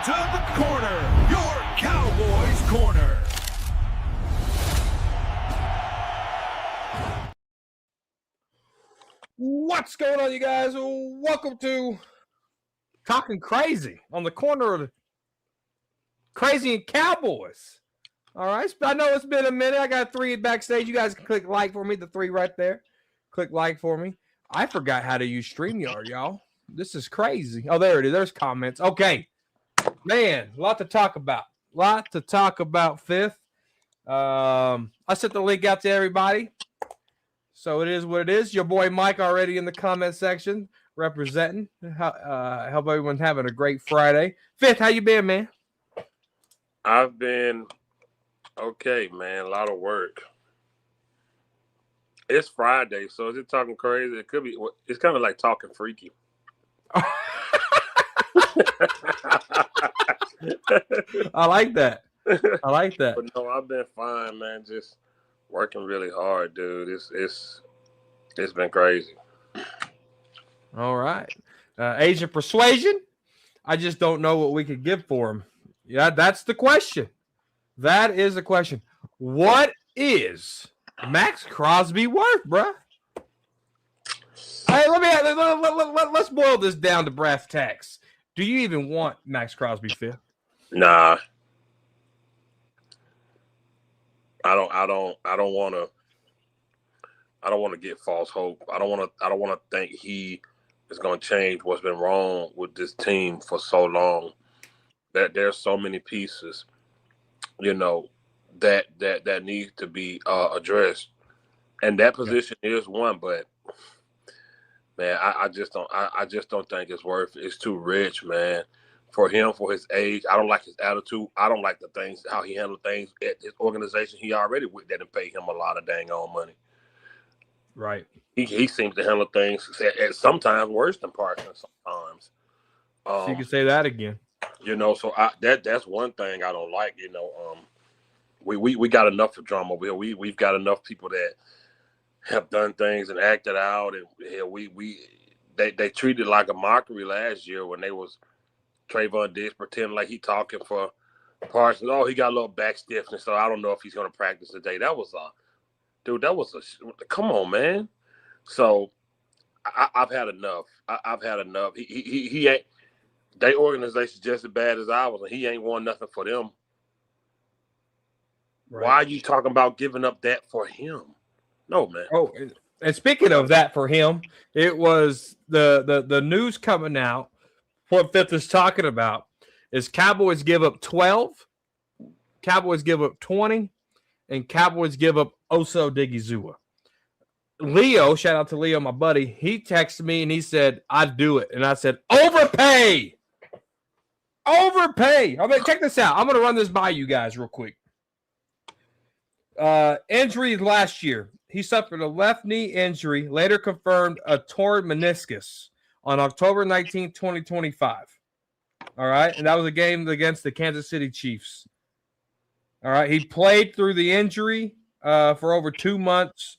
to the corner, your Cowboys Corner. What's going on, you guys? Welcome to Talking Crazy on the corner of the Crazy and Cowboys. All right, I know it's been a minute. I got 3 backstage. You guys can click like for me, the 3 right there. Click like for me. I forgot how to use StreamYard, y'all. This is crazy. Oh, there it is. There's comments. Okay, man, a lot to talk about. Fifth. I sent the link out to everybody. So it is what it is. Your boy Mike already in the comment section representing. Hope everyone's having a great Friday. Fifth, how you been, man? I've been okay, man. A lot of work. It's Friday, so is it talking crazy? It could be. It's kind of like talking freaky. I like that. But no, I've been fine, man. Just working really hard, dude. It's been crazy. All right. Asian persuasion. I just don't know what we could give for him. Yeah, that's the question. That is the question. What is Max Crosby worth, bruh? Hey, let's boil this down to brass tacks. Do you even want Max Crosby, Phil? Nah. I don't want to get false hope. I don't want to think he is going to change what's been wrong with this team for so long. That there's so many pieces, that needs to be addressed, and that position is one. But man, I just don't think it's worth it. It's too rich, man, for him, for his age. I don't like his attitude. I don't like the things, how he handled things at his organization. He already with that and pay him a lot of dang on money. Right. He seems to handle things at sometimes worse than Parsons. Sometimes. So you can say that again. So that's one thing I don't like. We got enough of drama over here. We've got enough people that have done things and acted out, and they treated it like a mockery last year when they was Trayvon Diggs pretending like he talking for Parsons. Oh, he got a little back stiffness, so I don't know if he's going to practice today. That was come on, man. So I've had enough. I've had enough. He ain't. Their organization's just as bad as ours, and he ain't won nothing for them. Right. Why are you talking about giving up that for him? No, man. Oh, and speaking of that for him, it was the news coming out. What Fifth is talking about is Cowboys give up 12, Cowboys give up 20, and Cowboys give up Oso Digizua. Leo, shout out to Leo, my buddy, he texted me and he said, I'd do it. And I said, overpay. I mean, check this out. I'm going to run this by you guys real quick. Injury last year. He suffered a left knee injury, later confirmed a torn meniscus on October 19, 2025. All right. And that was a game against the Kansas City Chiefs. All right. He played through the injury for over 2 months,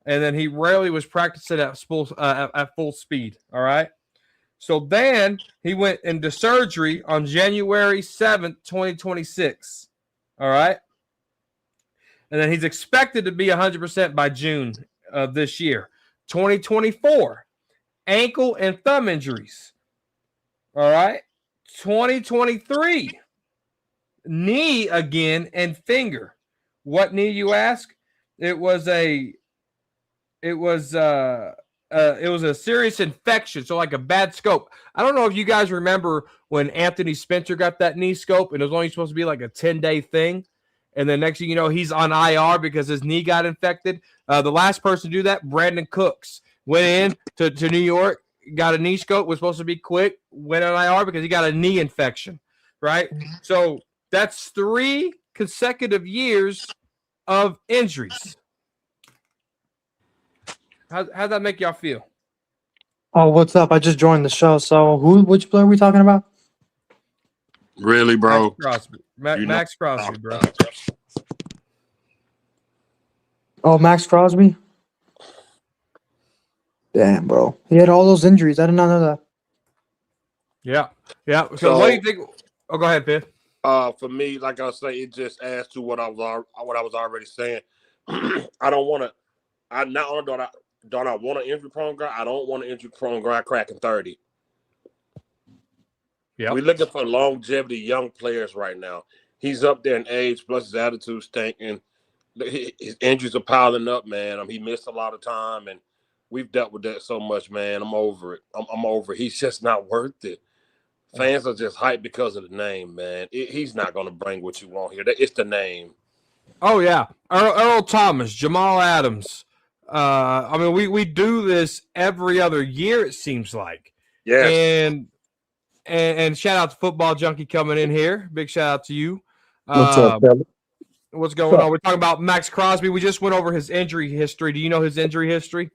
and then he rarely was practicing at full speed. All right. So then he went into surgery on January 7th, 2026. All right. And then he's expected to be 100% by June of this year. 2024, ankle and thumb injuries. All right. 2023, knee again and finger. What knee, you ask? It was a serious infection, so like a bad scope. I don't know if you guys remember when Anthony Spencer got that knee scope, and it was only supposed to be like a 10-day thing. And then next thing you know, he's on IR because his knee got infected. The last person to do that, Brandon Cooks, went in to New York, got a knee scope, was supposed to be quick, went on IR because he got a knee infection, right? So that's 3 consecutive years of injuries. How'd that make y'all feel? Oh, what's up? I just joined the show. So which player are we talking about? Really, bro? Max Crosby. Max Crosby, bro. Oh, Max Crosby? Damn, bro. He had all those injuries. I did not know that. Yeah. So what do you think? Oh, go ahead, Fifth. For me, like I say, it just adds to what I was already saying. I don't want to. I not only don't I want an injury prone guy. I don't want an injury prone guy cracking 30. Yeah, We're looking for longevity young players right now. He's up there in age, plus his attitude's stinking. His injuries are piling up, man. He missed a lot of time, and we've dealt with that so much, man. I'm over it. I'm over it. He's just not worth it. Fans are just hyped because of the name, man. He's not going to bring what you want here. It's the name. Oh yeah, Earl Thomas, Jamal Adams. I mean, we do this every other year. It seems like. Yes. And shout out to Football Junkie coming in here. Big shout out to you. What's up, fella? What's going on? We're talking about Max Crosby. We just went over his injury history. Do you know his injury history?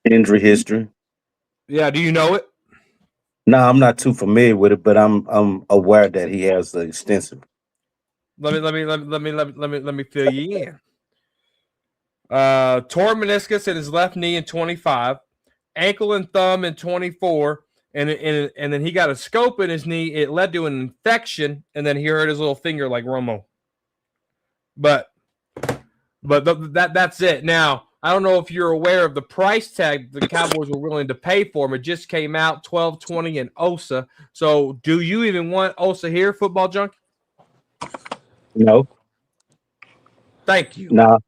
Injury history? Yeah. Do you know it? No, I'm not too familiar with it, but I'm aware that he has an extensive. Let me fill you in. Torn meniscus in his left knee in 25, ankle and thumb in 24, and then he got a scope in his knee. It led to an infection, and then he hurt his little finger like Romo. But that's it. Now, I don't know if you're aware of the price tag the Cowboys were willing to pay for him. It just came out, $12.20 in Osa. So, do you even want Osa here, Football Junkie? No. Thank you. No.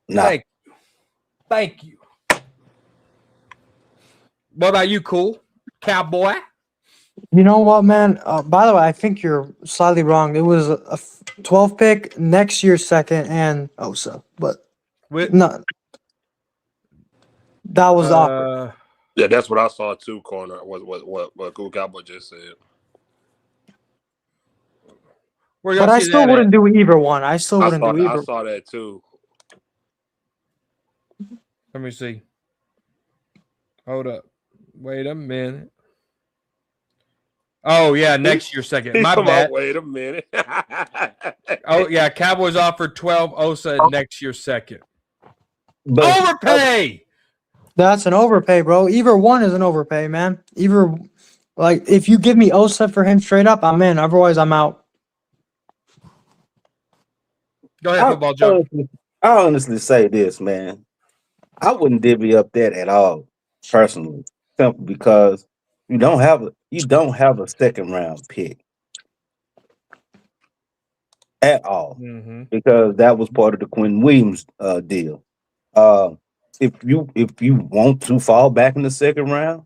Thank you. What about you, Cool Cowboy? You know what, man? By the way, I think you're slightly wrong. It was a 12 pick, next year's second, and Osa. But no, that was the offer. Yeah, that's what I saw too, Corner. What Cool Cowboy just said. But I still wouldn't do either one. I still wouldn't do either. I saw that too. Let me see. Hold up. Wait a minute. Oh, yeah, next year second. My bad. Wait a minute. Oh, yeah, Cowboys offered 12, Osa next year second. But overpay! That's an overpay, bro. Either one is an overpay, man. Either, like, if you give me Osa for him straight up, I'm in. Otherwise, I'm out. Go ahead, Football Joe. I honestly say this, man. I wouldn't divvy up that at all, personally, simply because you don't have a second round pick at all, because that was part of the Quinn Williams deal. If you want to fall back in the second round,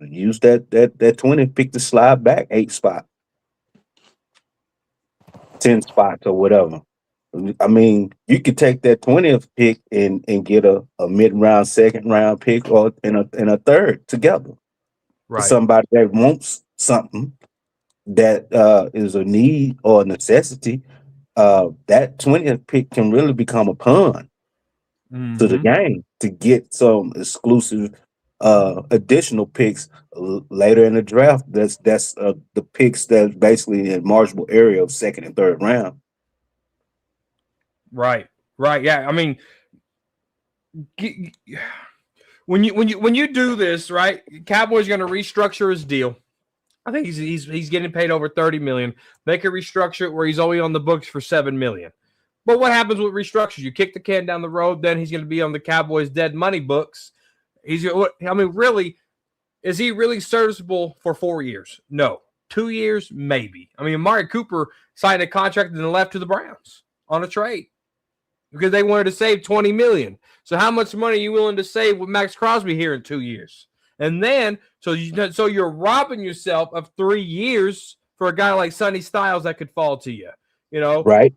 use that 20 pick to slide back 8 spots, 10 spots, or whatever. I mean, you could take that 20th pick and get a mid-round, second-round pick, or in a third together. Right. Somebody that wants something that is a need or a necessity, that 20th pick can really become a pawn to the game to get some exclusive additional picks later in the draft. That's the picks that's basically in marginal area of second and third round. Right. Yeah. I mean, when you do this, right? Cowboys going to restructure his deal. I think he's getting paid over $30 million. They could restructure it where he's only on the books for $7 million. But what happens with restructures? You kick the can down the road, then he's going to be on the Cowboys' dead money books. Really, is he really serviceable for 4 years? No. 2 years, maybe. I mean, Amari Cooper signed a contract and then left to the Browns on a trade because they wanted to save $20 million. So how much money are you willing to save with Max Crosby here in 2 years? And then, so you're robbing yourself of 3 years for a guy like Sonny Styles that could fall to you, right?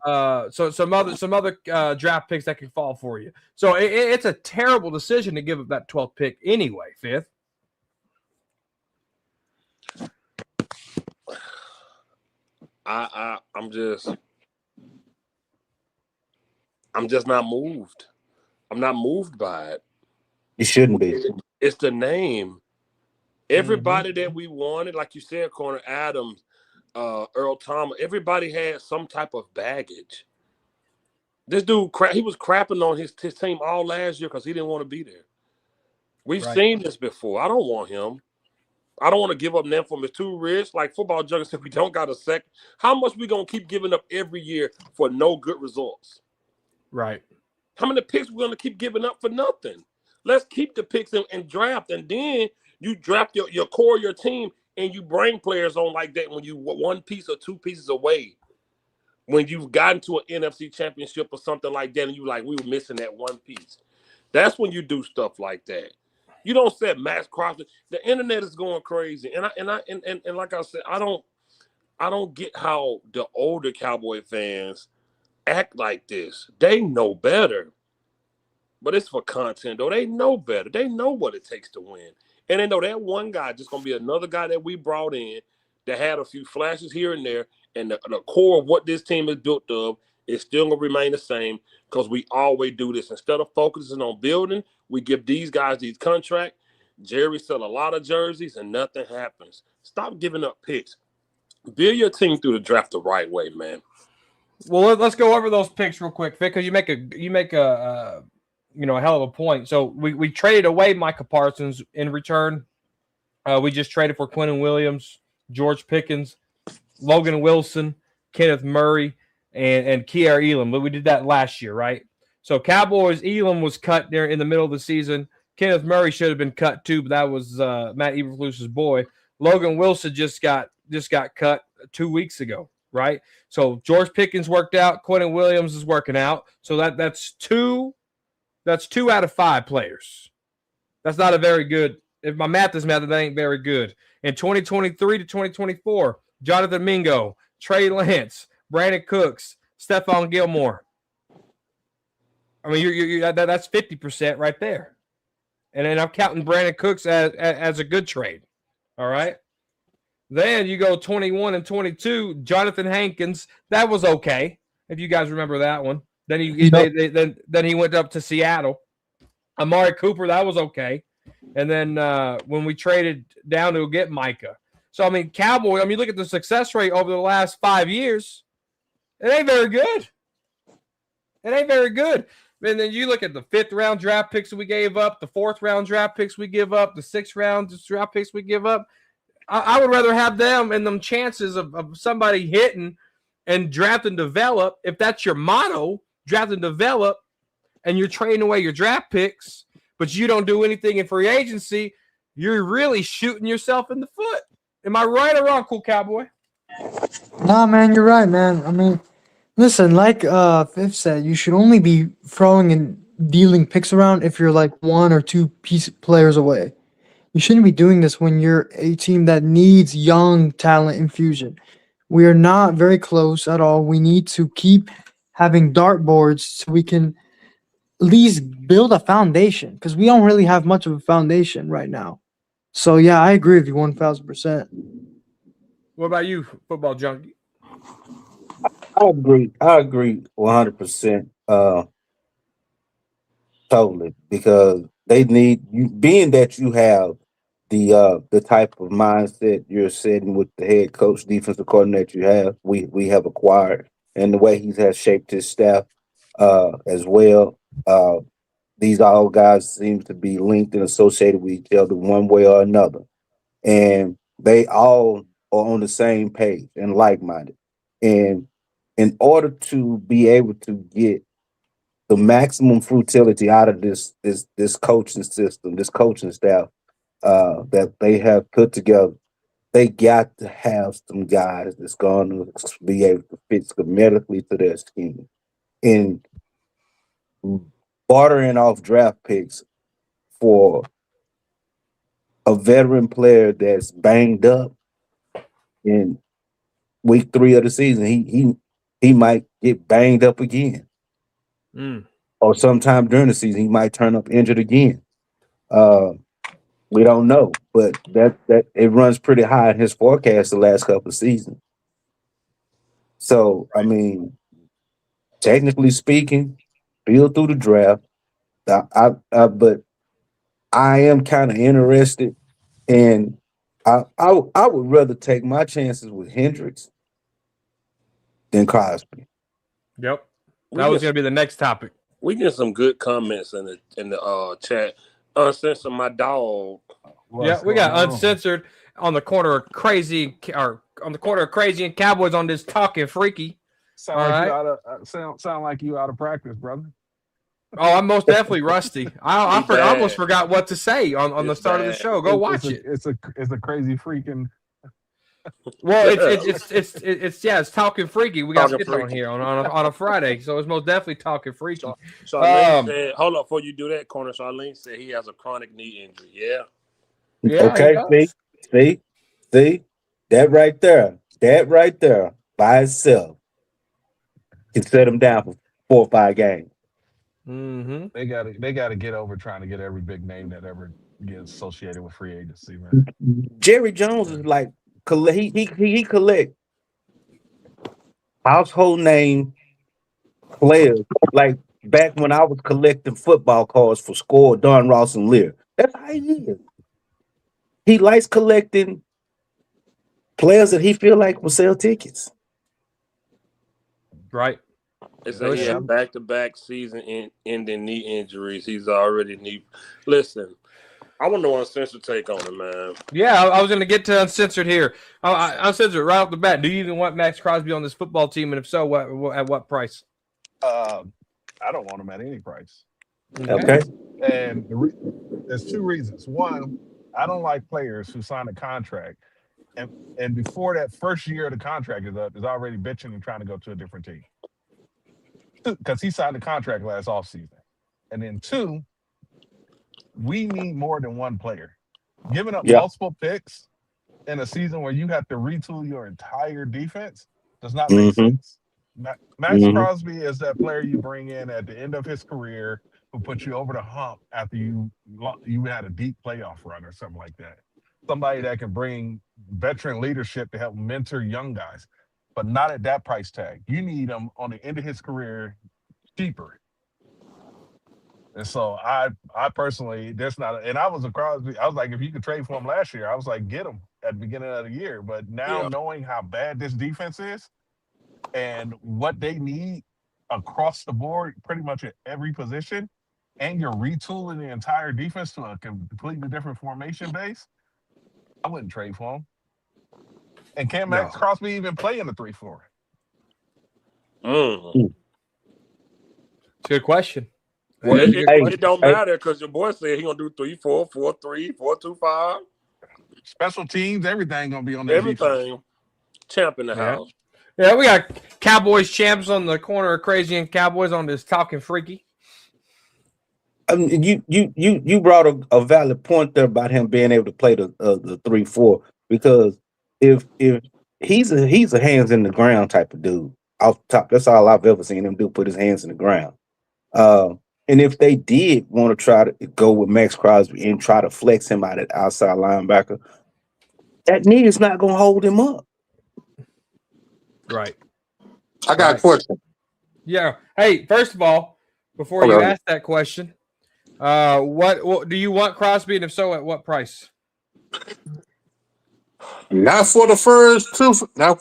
So some other draft picks that can fall for you. So it's a terrible decision to give up that 12th pick anyway. Fifth. I'm just not moved. I'm not moved by it. You shouldn't be. It's the name. Everybody that we wanted, like you said, Corner Adams, Earl Thomas, everybody had some type of baggage. This dude, he was crapping on his team all last year because he didn't want to be there. We've seen this before. I don't want him. I don't want to give up them for it's too rich. Like Football Junkie said, we don't got a second. How much we gonna keep giving up every year for no good results? Right. How many picks we're gonna keep giving up for nothing? Let's keep the picks and draft, and then you draft your core, your team, and you bring players on like that when you one piece or two pieces away. When you've gotten to an NFC championship or something like that, and you like, we were missing that one piece. That's when you do stuff like that. You don't say Max Crosby. The internet is going crazy. And like I said, I don't get how the older Cowboy fans act like this. They know better. But it's for content, though. They know better. They know what it takes to win. And they know that one guy just going to be another guy that we brought in that had a few flashes here and there. And the core of what this team is built of is still going to remain the same because we always do this. Instead of focusing on building, we give these guys these contracts. Jerry sell a lot of jerseys and nothing happens. Stop giving up picks. Build your team through the draft the right way, man. Well, let's go over those picks real quick, Vic, because you make a hell of a point. So we traded away Micah Parsons in return. We just traded for Quentin Williams, George Pickens, Logan Wilson, Kenneth Murray, and Kier Elam. But we did that last year, right? So Cowboys, Elam was cut there in the middle of the season. Kenneth Murray should have been cut too, but that was Matt Eberflus's boy. Logan Wilson just got cut 2 weeks ago, right? So George Pickens worked out. Quentin Williams is working out. So that's two out of 5 players. That's not a very good. If my math is math, that ain't very good. In 2023 to 2024, Jonathan Mingo, Trey Lance, Brandon Cooks, Stephon Gilmore. I mean, that's 50% right there. And then I'm counting Brandon Cooks as a good trade. All right. Then you go 21 and 22, Jonathan Hankins. That was okay, if you guys remember that one. Then he went up to Seattle. Amari Cooper, that was okay. And then when we traded down to get Micah. So, I mean, Cowboy, look at the success rate over the last 5 years. It ain't very good. It ain't very good. And then you look at the 5th round draft picks that we gave up, the 4th round draft picks we give up, the 6th round draft picks we give up. I would rather have them and them chances of somebody hitting and draft and develop. If that's your motto, draft and develop, and you're trading away your draft picks, but you don't do anything in free agency, you're really shooting yourself in the foot. Am I right or wrong, Cool Cowboy? Nah, man, you're right, man. I mean, listen, like Fifth said, you should only be throwing and dealing picks around if you're like 1 or 2 players away. You shouldn't be doing this when you're a team that needs young talent infusion. We are not very close at all. We need to keep having dartboards so we can at least build a foundation because we don't really have much of a foundation right now. So, yeah, I agree with you 1,000%. What about you, Football Junkie? I agree 100%. Totally, because they need you. Being that you have the type of mindset you're setting with the head coach, defensive coordinator you have, we have acquired, and the way he has shaped his staff as well. These all guys seem to be linked and associated with each other one way or another, and they all are on the same page and like-minded. And in order to be able to get the maximum futility out of this coaching system, this coaching staff that they have put together, they got to have some guys that's going to be able to fit schematically to their scheme. And bartering off draft picks for a veteran player that's banged up in week 3 of the season, he might get banged up again. Or sometime during the season, he might turn up injured again. We don't know, but that it runs pretty high in his forecast the last couple of seasons. So, I mean, technically speaking, build through the draft. But I am kind of interested, and I would rather take my chances with Hendricks than Crosby. Yep. That was going to be the next topic. We get some good comments in the chat. Uncensored my dog. Yeah, we got uncensored. on the corner of Crazy and Cowboys on this Talking Freaky. Sound All like right. you out of sound like you out of practice, brother. Oh, I'm most definitely rusty. I almost forgot what to say on the start of the show. Go watch it. It's a crazy freaking. Well, it's Talking Freaky. We got Talking Fitz on Freaky. here on a Friday, so it's most definitely Talking Freaky. Charlene said, hold up, before you do that, Corner, Charlene said he has a chronic knee injury. Yeah. Yeah, Okay, see, that right there, by itself, can set him down for 4 or 5 games. Mm-hmm. They gotta get over trying to get every big name that ever gets associated with free agency, man. Jerry Jones is like he collect household name players like back when I was collecting football cards for Score, Don Ross, and Lear. That's how he is. He likes collecting players that he feel like will sell tickets. Right. They say he had back-to-back season-ending knee injuries. He's already knee. Listen, I want to know uncensored take on it, man. Yeah, I was going to get to uncensored here. Uncensored right off the bat. Do you even want Max Crosby on this football team? And if so, at what price? I don't want him at any price. Okay. And there's 2 reasons. One, I don't like players who sign a contract and before that first year of the contract is up, is already bitching and trying to go to a different team. Because he signed a contract last offseason. And then 2, we need more than one player. Giving up multiple picks in a season where you have to retool your entire defense does not make sense. Max Crosby is that player you bring in at the end of his career who puts you over the hump after you had a deep playoff run or something like that. Somebody that can bring veteran leadership to help mentor young guys, but not at that price tag. You need him on the end of his career cheaper. And so I personally, there's not, and I was a Crosby. I was like, if you could trade for him last year, I was like, get him at the beginning of the year. But now knowing how bad this defense is and what they need across the board, pretty much at every position, and you're retooling the entire defense to a completely different formation base, I wouldn't trade for him. And can Max Crosby even play in the 3-4? It's a good question. Well, it don't matter because your boy said he gonna do 3-4, 4-3, 4-2-5. Special teams, everything gonna be on that everything. Defense. Champ in the house. Yeah, we got Cowboys champs on the corner of Crazy and Cowboys on this Talking Freaky. You brought a valid point there about him being able to play the 3-4, because if he's a hands in the ground type of dude off the top, that's all I've ever seen him do, put his hands in the ground. And if they did want to try to go with Max Crosby and try to flex him out at outside linebacker, that knee is not going to hold him up. Right. I got a question. Yeah. Hey, first of all, before you ask that question, what do you want Crosby, and if so, at what price? Not for the first 2. Not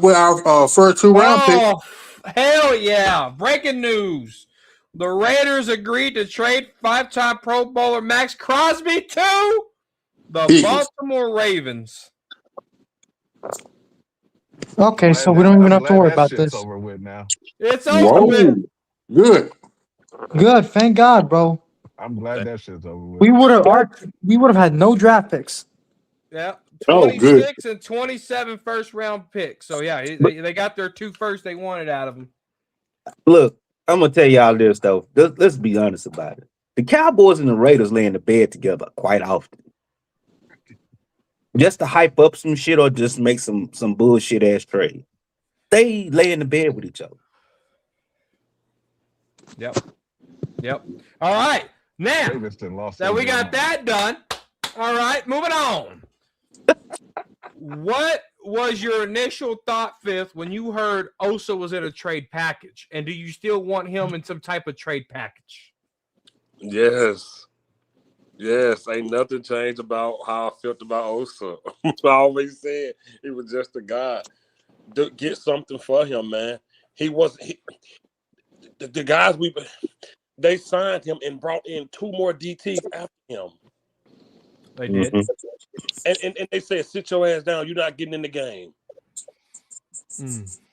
with our first 2 round pick. Oh, hell yeah! Breaking news: the Raiders agreed to trade 5-time Pro Bowler Max Crosby to the Baltimore Ravens. Okay, so we don't even have to worry about this. Over with now. It's over with. Good. Good, thank God, bro. I'm glad that shit's over with. We would have had no draft picks. Yeah, 26 and 27 first-round picks. So yeah, they got their 2 first they wanted out of them. Look, I'm gonna tell y'all this though. Let's be honest about it. The Cowboys and the Raiders lay in the bed together quite often, just to hype up some shit or just make some bullshit ass trade. They lay in the bed with each other. Yep. All right, now that we got that done, all right, moving on. What was your initial thought, Fifth, when you heard Osa was in a trade package? And do you still want him in some type of trade package? Yes. Ain't nothing changed about how I felt about Osa. I always said he was just a guy. Get something for him, man. The guys they signed him and brought in 2 more DTs after him. They did. And they said, sit your ass down. You're not getting in the game.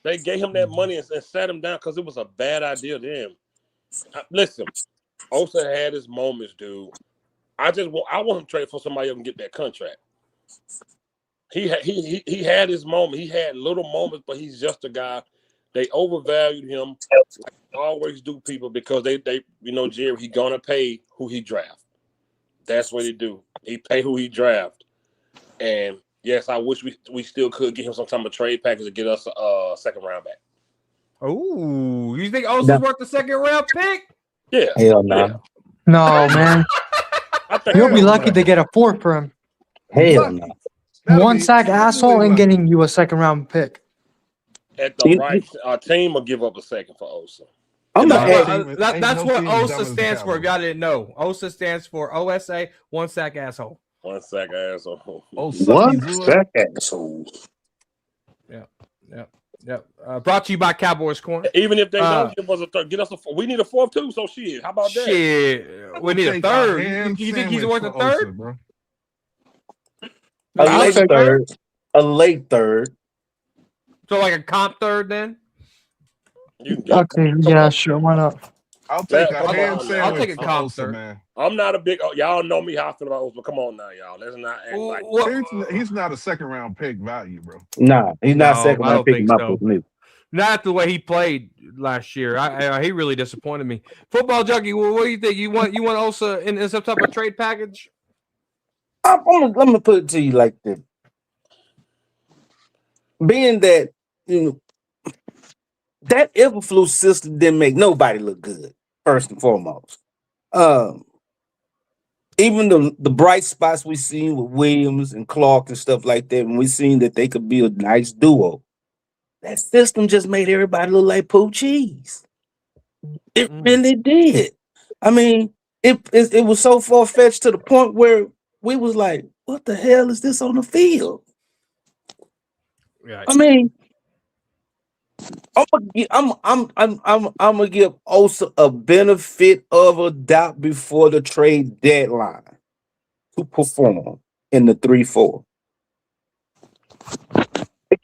They gave him that money and sat him down because it was a bad idea then. Listen, Osa had his moments, dude. I want him to trade for somebody else and get that contract. He had his moment. He had little moments, but he's just a guy. They overvalued him, like they always do people, because they Jerry, he gonna pay who he draft. That's what he do. He pay who he draft. And yes, I wish we still could get him some type of trade package to get us a second round back. Oh, you think Osa's worth the second round pick? Yeah. Hell no. Yeah. No, man. I think You'll be lucky to get a 4th for him. Hell no. One sack asshole and getting you a second round pick. at the right team will give up a second for Osa. That's what OSA stands for. If y'all didn't know, OSA stands for OSA, one sack asshole. One sack asshole. One sack asshole. Yep. Brought to you by Cowboys Corner. Even if they don't give us a third, get us we need a 4th too. So shit, how about that? Shit, we need a 3rd. You think he's worth a 3rd? bro? A late third. So like a comp 3rd then? Okay, yeah, sure, why not? I'll take a ham sandwich. I'll take a comp Osa, 3rd. man. I'm not a big. Y'all know me how I feel about Osa, but come on now, y'all. Let's not act like He's not a second round pick value, bro. Nah, he's not second I round don't pick. think so. Not the way he played last year. He really disappointed me. Football Junkie, what do you think? You want Osa in some type of trade package? I'm gonna put it to you like this. Being that that Everflux system didn't make nobody look good, first and foremost. Even the bright spots we seen with Williams and Clark and stuff like that, when we seen that they could be a nice duo, that system just made everybody look like poo cheese. It really did. I mean, it was so far-fetched to the point where we was like, what the hell is this on the field? Yeah. I mean, I'm gonna give Osa a benefit of a doubt before the trade deadline to perform in the 3-4.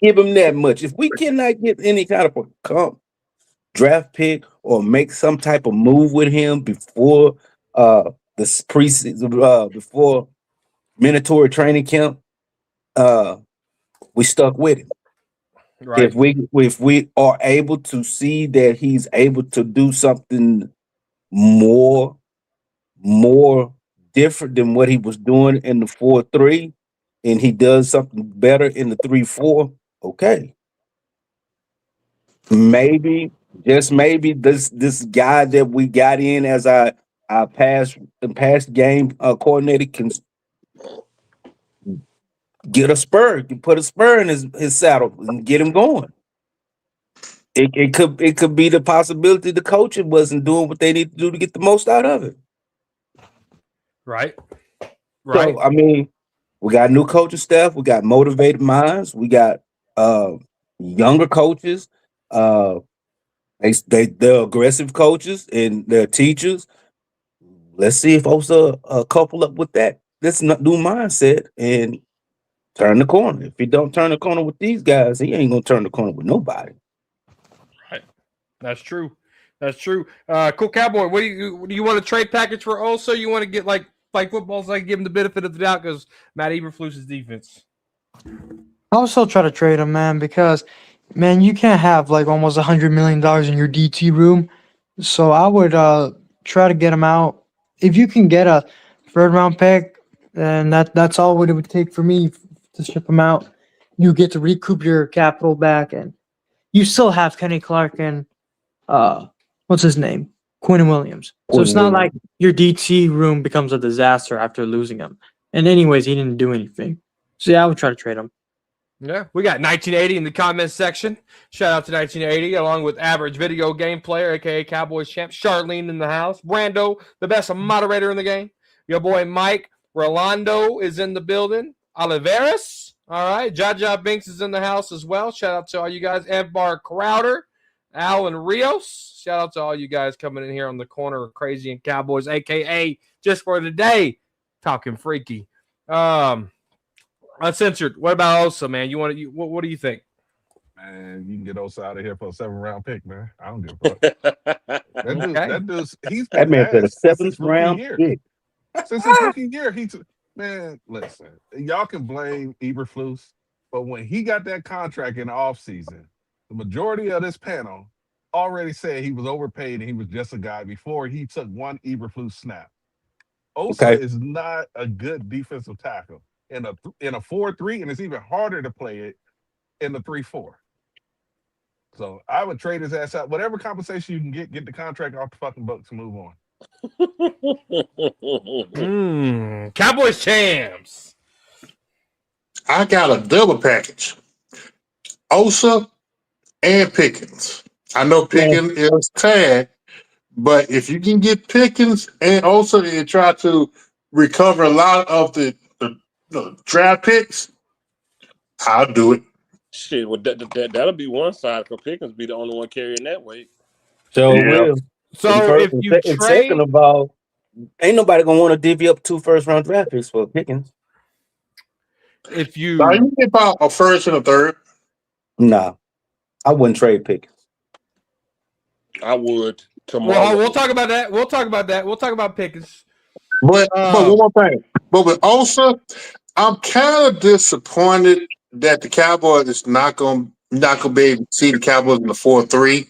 Give him that much. If we cannot get any kind of a draft pick or make some type of move with him before the preseason, before mandatory training camp, we stuck with him. Right. If we are able to see that he's able to do something more different than what he was doing in the 4-3, and he does something better in the 3-4, okay. Maybe, just maybe, this guy that we got in as our past game coordinator can get a spur, can put a spur in his saddle and get him going. It could be the possibility the coaching wasn't doing what they need to do to get the most out of it. Right. So I mean, we got new coaching staff, we got motivated minds, we got younger coaches, they're aggressive coaches and they're teachers. Let's see if Osa couple up with that. This new mindset and turn the corner. If he don't turn the corner with these guys, he ain't gonna turn the corner with nobody. Right. That's true. Cool Cowboy. What do you want a trade package for Osa? You want to get like football's like give him the benefit of the doubt because Matt Eberflus's defense. I'll still try to trade him, man, because man, you can't have like almost $100 million in your DT room. So I would try to get him out. If you can get a 3rd round pick, then that's all what it would take for me to ship him out. You get to recoup your capital back, and you still have Kenny Clark and what's his name? Quinn Williams. So it's not like your DT room becomes a disaster after losing him. And anyways, he didn't do anything. So yeah, I would try to trade him. Yeah, we got 1980 in the comments section. Shout out to 1980, along with average video game player, aka Cowboys champ, Charlene in the house, Brando, the best moderator in the game. Your boy Mike Rolando is in the building. Oliveras, all right. Jaja Binks is in the house as well. Shout out to all you guys. Bar Crowder, Alan Rios. Shout out to all you guys coming in here on the corner of Crazy and Cowboys, aka just for today, talking freaky. Uncensored. What about Osa, man? What do you think? Man, you can get Osa out of here for a 7th-round pick, man. I don't give a fuck. That dude's he's That been man said a ass since his 7th rookie round year. pick. Since his rookie year, man, listen, y'all can blame Eberflus, but when he got that contract in the offseason, the majority of this panel already said he was overpaid and he was just a guy before he took one Eberflus snap. Osa Okay. is not a good defensive tackle in a 4-3, and it's even harder to play it in the 3-4. So I would trade his ass out. Whatever compensation you can get the contract off the fucking books and move on. Cowboys champs. I got a double package. Osa and Pickens. I know Pickens is tagged, but if you can get Pickens and Osa and try to recover a lot of the draft picks, I'll do it. Shit, well, that'll be one side because Pickens be the only one carrying that weight. So Yeah. will. So if you and trade, second of all, ain't nobody gonna want to divvy up 2 first-round draft picks for Pickens. if you Now, you get about a first and a third. Nah, I wouldn't trade Pickens. I would tomorrow. well, we'll talk about that. We'll talk about Pickens. But one more thing. But with Osa, I'm kind of disappointed that the Cowboys is not gonna be able to see the Cowboys in the 4-3.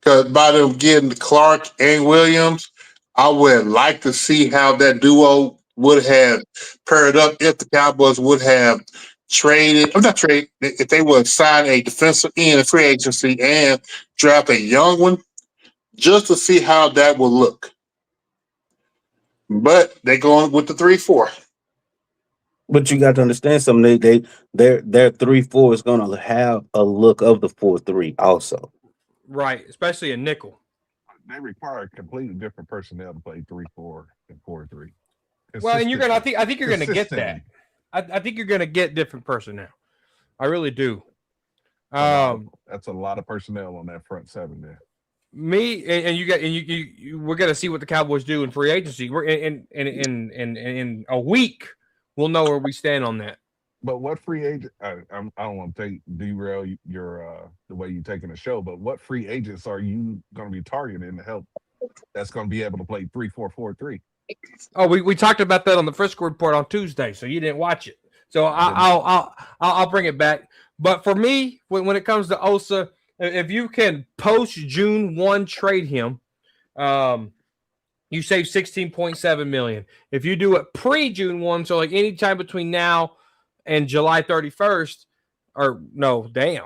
Because by them getting Clark and Williams, I would like to see how that duo would have paired up if the Cowboys would have traded. I'm not traded if they would sign a defensive end in free agency and draft a young one, just to see how that will look. But they're going with the 3-4. But you got to understand something. Their 3-4 is gonna have a look of the 4-3 also. Right, especially a nickel. They require completely different personnel to play 3-4 and 4-3. Well, and you're gonna. I think you're gonna get that. Consistently. I think you're gonna get different personnel. I really do. That's a lot of personnel on that front seven there. Me and you we're gonna see what the Cowboys do in free agency. We're in a week. We'll know where we stand on that. But what free agent? I don't want to derail your the way you're taking the show. But what free agents are you going to be targeting to help? That's going to be able to play 3-4-4-3. Oh, we talked about that on the Frisco report on Tuesday, so you didn't watch it. So I'll bring it back. But for me, when it comes to Osa, if you can post June 1 trade him, you save $16.7 million. If you do it pre June 1, so like any time between now and July 31st, or no,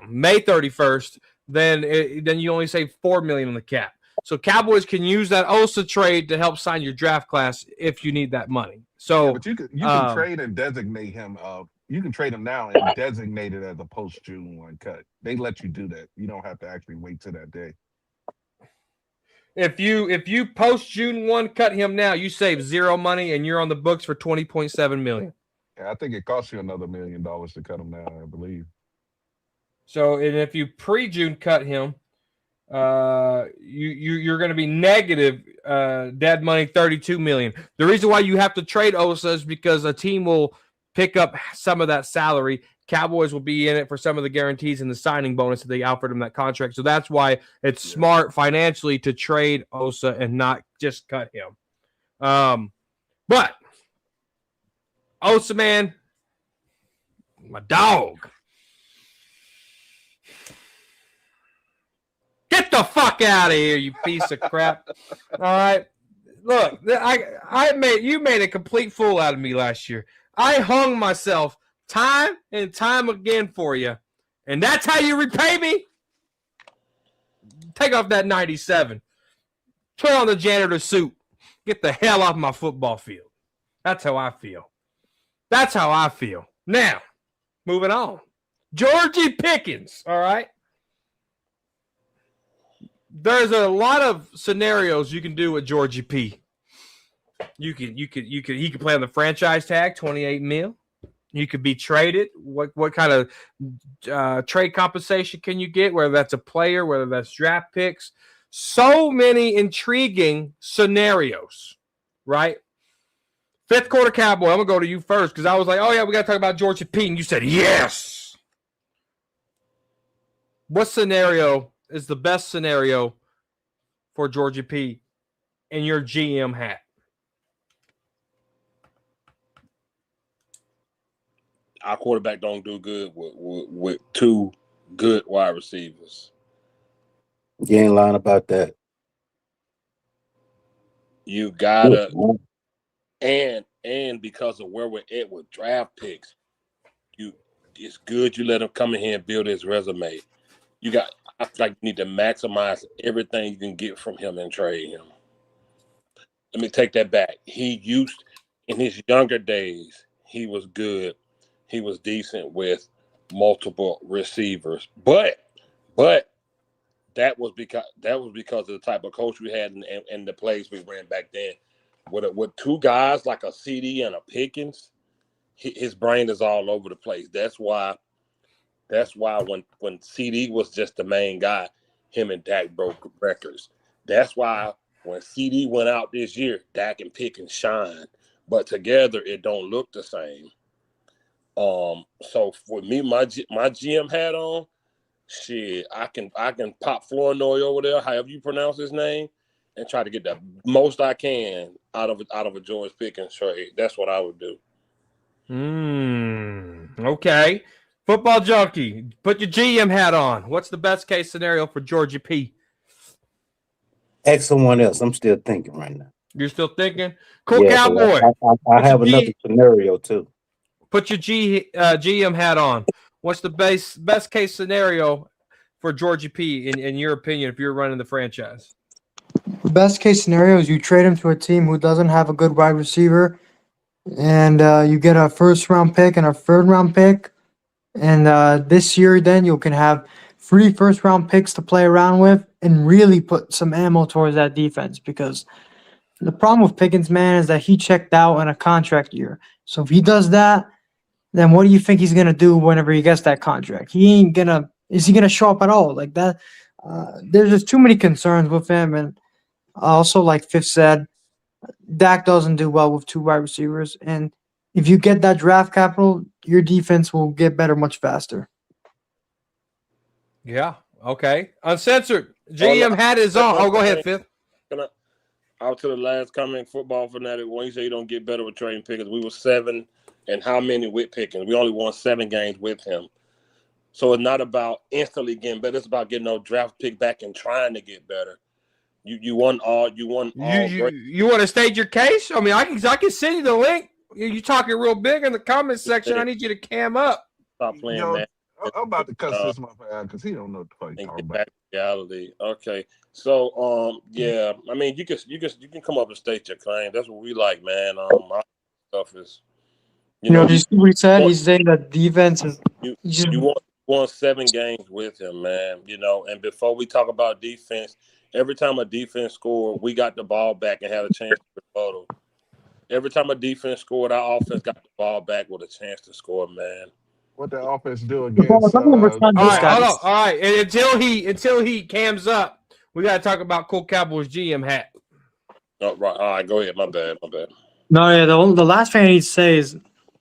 May 31st, then you only save $4 million on the cap. So Cowboys can use that Osa trade to help sign your draft class if you need that money. So, yeah, but you can trade and designate him. You can trade him now and designate it as a post June 1 cut. They let you do that. You don't have to actually wait till that day. If you post June 1 cut him now, you save zero money and you're on the books for $20.7 million. Yeah, I think it costs you another $1 million to cut him now, I believe. So, and if you pre-June cut him, you're going to be negative dead money $32 million. The reason why you have to trade Osa is because a team will pick up some of that salary. Cowboys will be in it for some of the guarantees and the signing bonus that they offered him that contract. So that's why it's smart financially to trade Osa and not just cut him. But Osa, man, my dog. Get the fuck out of here, you piece of crap. All right. Look, you made a complete fool out of me last year. I hung myself time and time again for you. And that's how you repay me? Take off that 97. Put on the janitor suit. Get the hell off my football field. That's how I feel. That's how I feel. Now, moving on. Georgie Pickens, all right? There's a lot of scenarios you can do with Georgie P. He could play on the franchise tag, $28 million. You could be traded. What kind of trade compensation can you get? Whether that's a player, whether that's draft picks. So many intriguing scenarios, right? Fifth quarter Cowboy. I'm gonna go to you first because I was like, oh yeah, we gotta talk about Georgia P, and you said yes. What scenario is the best scenario for Georgia P in your GM hat? Our quarterback don't do good with two good wide receivers. You ain't lying about that. You gotta and because of where we're at with draft picks, it's good you let him come in here and build his resume. I feel like you need to maximize everything you can get from him and trade him. Let me take that back. In his younger days, he was good. He was decent with multiple receivers. But that was because of the type of coach we had and the plays we ran back then. With two guys like a CD and a Pickens, his brain is all over the place. That's why when CD was just the main guy, him and Dak broke records. That's why when CD went out this year, Dak and Pickens shine, but together it don't look the same. So for me, my GM hat on, shit, I can pop Flournoy over there, however you pronounce his name, and try to get the most I can out of a George Pickens trade. That's what I would do. Okay. Football junkie, put your GM hat on. What's the best case scenario for Georgia P? Ask someone else. I'm still thinking right now. You're still thinking? Cool, Yeah, Cowboy. I have another scenario too. Put your GM hat on. What's the best case scenario for Georgia P in your opinion if you're running the franchise? The best case scenario is you trade him to a team who doesn't have a good wide receiver, and you get a first round pick and a third round pick. And this year, then you can have 3 first round picks to play around with and really put some ammo towards that defense. Because the problem with Pickens, man, is that he checked out in a contract year. So if he does that, then what do you think he's gonna do whenever he gets that contract? Is he gonna show up at all? Like that, there's just too many concerns with him. And also, like Fifth said, Dak doesn't do well with 2 wide receivers. And if you get that draft capital, your defense will get better much faster. Yeah. Okay. Uncensored. GM hat is on. Oh, go ahead, Fifth. Out to the last comment, football fanatic. When you say you don't get better with trading Pickens, we were 7 and how many with Pickens? We only won 7 games with him. So it's not about instantly getting better. It's about getting no draft pick back and trying to get better. You won all. You want to state your case? I mean, I can send you the link. You talking real big in the comment section. I need you to cam up. Stop playing, man. I'm about to cuss this motherfucker out because he don't know what the fuck he's talking about. Reality. Okay. So yeah, I mean you can come up and state your claim. That's what we like, man. Our stuff is you see what he said? He's saying that defense is you won 7 games with him, man. And before we talk about defense, every time a defense scored, we got the ball back and had a chance to rebuttal. Every time a defense scored, our offense got the ball back with a chance to score, man. What the offense do against? All right. And until he cams up, we got to talk about Cool Cowboys GM hat. Oh, right. All right, go ahead. My bad. No, yeah. The last thing I need to say is,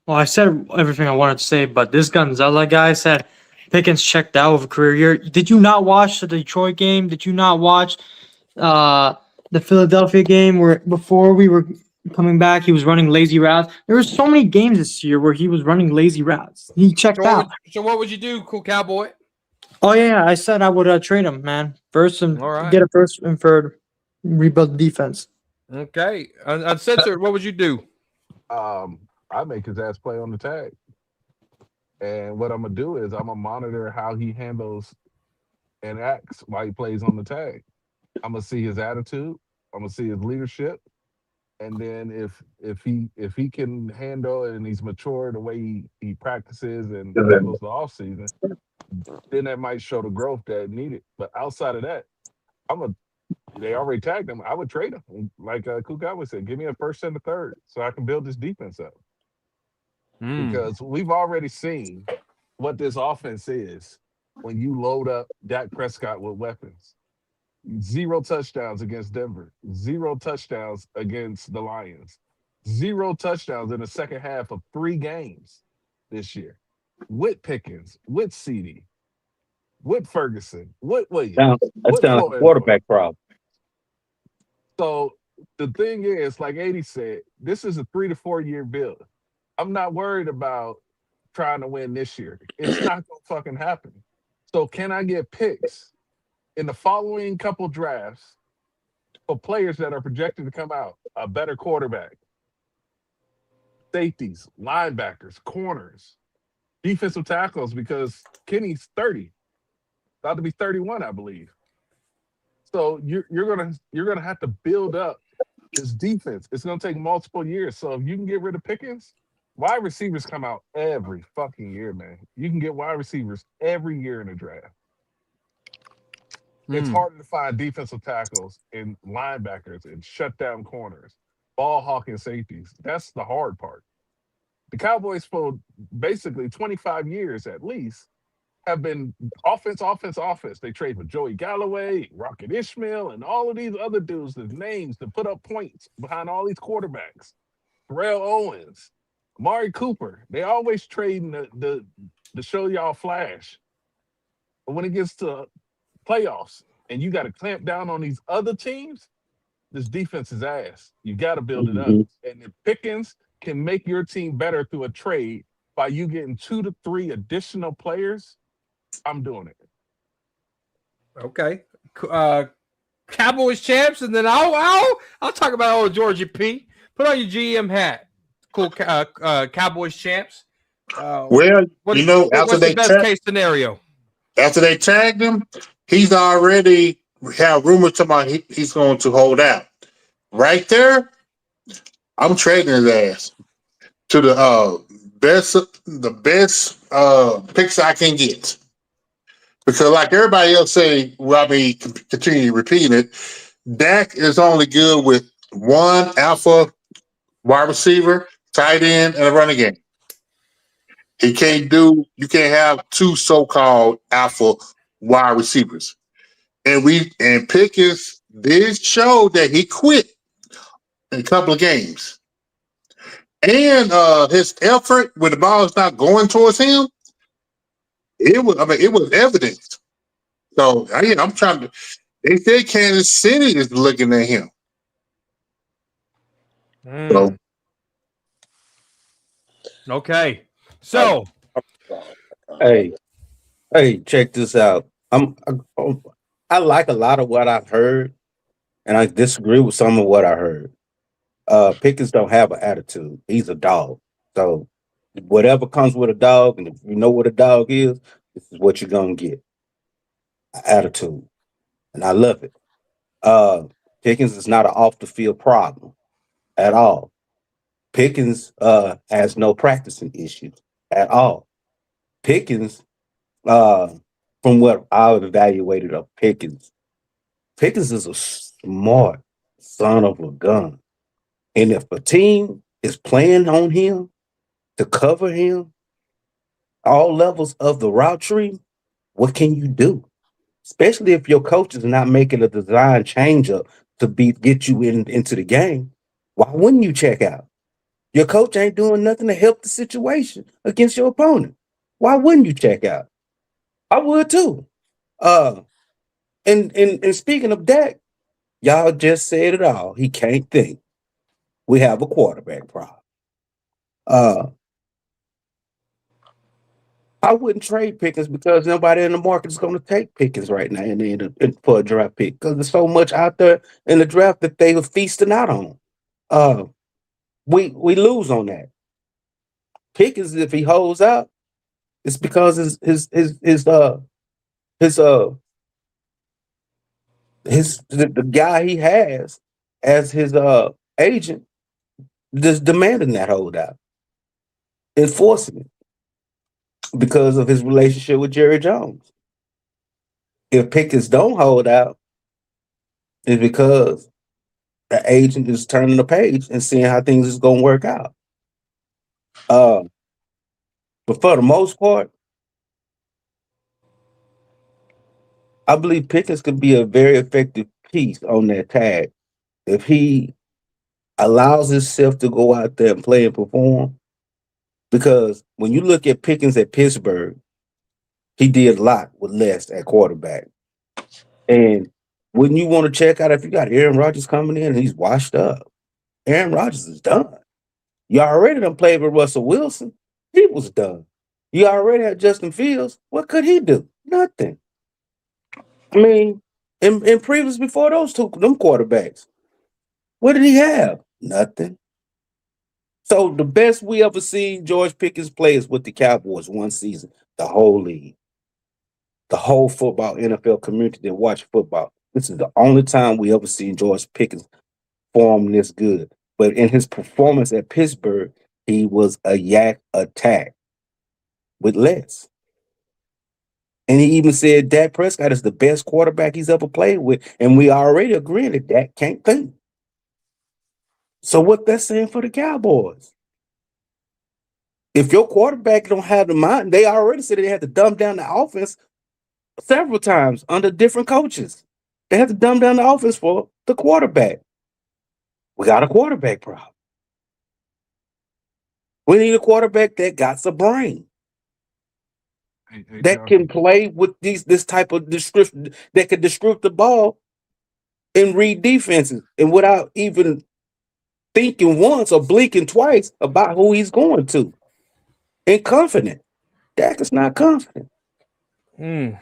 well, I said everything I wanted to say, but this Gonzalez guy said Pickens checked out of a career year. Did you not watch the Detroit game? Did you not watch the Philadelphia game where before we were coming back, he was running lazy routes? There were so many games this year where he was running lazy routes. He checked out. So what would you do, Cool Cowboy? Oh yeah, I said I would trade him, man. Get a first and third, rebuild defense. Okay, uncensored. What would you do? I make his ass play on the tag, and what I'm gonna do is I'm gonna monitor how he handles and acts while he plays on the tag. I'm gonna see his attitude. I'm gonna see his leadership. And then if he can handle it and he's mature the way he practices and handles the off season, then that might show the growth that needed. But outside of that, they already tagged him. I would trade him. Like Cool Cowboy said, give me a first and a third so I can build this defense up. Because we've already seen what this offense is when you load up Dak Prescott with weapons. 0 touchdowns against Denver. 0 touchdowns against the Lions. 0 touchdowns in the second half of 3 games this year. With Pickens, with CD, with Ferguson, with Williams, That with sounds like a Floyd. quarterback problem. So the thing is, like 80 said, this is a 3 to 4 year build. I'm not worried about trying to win this year. It's not gonna fucking happen. So can I get picks in the following couple drafts for players that are projected to come out? A better quarterback, safeties, linebackers, corners, defensive tackles, because Kenny's 30, about to be 31, I believe. So you're gonna have to build up this defense. It's gonna take multiple years. So if you can get rid of Pickens, wide receivers come out every fucking year, man. You can get wide receivers every year in the draft. It's harder to find defensive tackles and linebackers and shutdown corners, ball hawking safeties. That's the hard part. The Cowboys for basically 25 years at least have been offense, offense, offense. They trade for Joey Galloway, Rocket Ishmael, and all of these other dudes, the names to put up points behind all these quarterbacks. Terrell Owens, Amari Cooper. They always trading the show y'all flash. But when it gets to playoffs and you got to clamp down on these other teams, this defense is ass. You got to build it up. Mhm. And if Pickens can make your team better through a trade by you getting 2 to 3 additional players, I'm doing it. Okay. Cowboys champs, and then I'll talk about old Georgia P. Put on your GM hat. Cool. Cowboys champs. Well, What's after the best case scenario? they tagged him, he's already have rumors about he's going to hold out. Right there, I'm trading his ass to the best picks I can get. Because like everybody else say, well, I mean, continue repeating it, Dak is only good with one alpha wide receiver, tight end, and a running game. You can't have 2 so-called alpha wide receivers. And Pickens did show that he quit in a couple of games. And his effort when the ball is not going towards him, it was evident. So I'm trying to. They say Kansas City is looking at him. So Okay. So Hey, check this out. I like a lot of what I've heard, and I disagree with some of what I heard. Pickens don't have an attitude. He's a dog. So whatever comes with a dog, and if you know what a dog is, this is what you're gonna get. Attitude. And I love it. Pickens is not an off the field problem at all. Pickens has no practicing issues at all. Pickens, from what I've evaluated of Pickens, Pickens is a smart son of a gun. And if a team is playing on him to cover him, all levels of the route tree, what can you do? Especially if your coach is not making a design change up to get you into the game. Why wouldn't you check out? Your coach ain't doing nothing to help the situation against your opponent. Why wouldn't you check out? I would too. Uh, and speaking of Dak, y'all just said it all. He can't think. We have a quarterback problem. Uh, I wouldn't trade Pickens because nobody in the market is going to take Pickens right now for a draft pick because there's so much out there in the draft that they are feasting out on. Uh, we lose on that. Pickens, if he holds out, it's because the guy he has as his agent just demanding that holdout, enforcing it because of his relationship with Jerry Jones. If Pickens don't hold out, it's because the agent is turning the page and seeing how things is going to work out. But for the most part, I believe Pickens could be a very effective piece on that tag if he allows himself to go out there and play and perform. Because when you look at Pickens at Pittsburgh, he did a lot with less at quarterback. And wouldn't you want to check out if you got Aaron Rodgers coming in and he's washed up? Aaron Rodgers is done. You already done played with Russell Wilson. He was done. You already had Justin Fields. What could he do? Nothing. I mean, in previous before those them quarterbacks, what did he have? Nothing. So the best we ever seen George Pickens play is with the Cowboys one season. The whole league, the whole football NFL community that watch football. This is the only time we ever seen George Pickens perform this good. But in his performance at Pittsburgh, he was a yak attack with less. And he even said Dak Prescott is the best quarterback he's ever played with. And we already agree that Dak can't think. So what that's saying for the Cowboys? If your quarterback don't have the mind, they already said they had to dumb down the offense several times under different coaches. They had to dumb down the offense for the quarterback. We got a quarterback problem. We need a quarterback that got some brain. That can play with this type of description, that can distribute the ball and read defenses, and without even thinking once or blinking twice about who he's going to. And confident. Dak is not confident. Hey,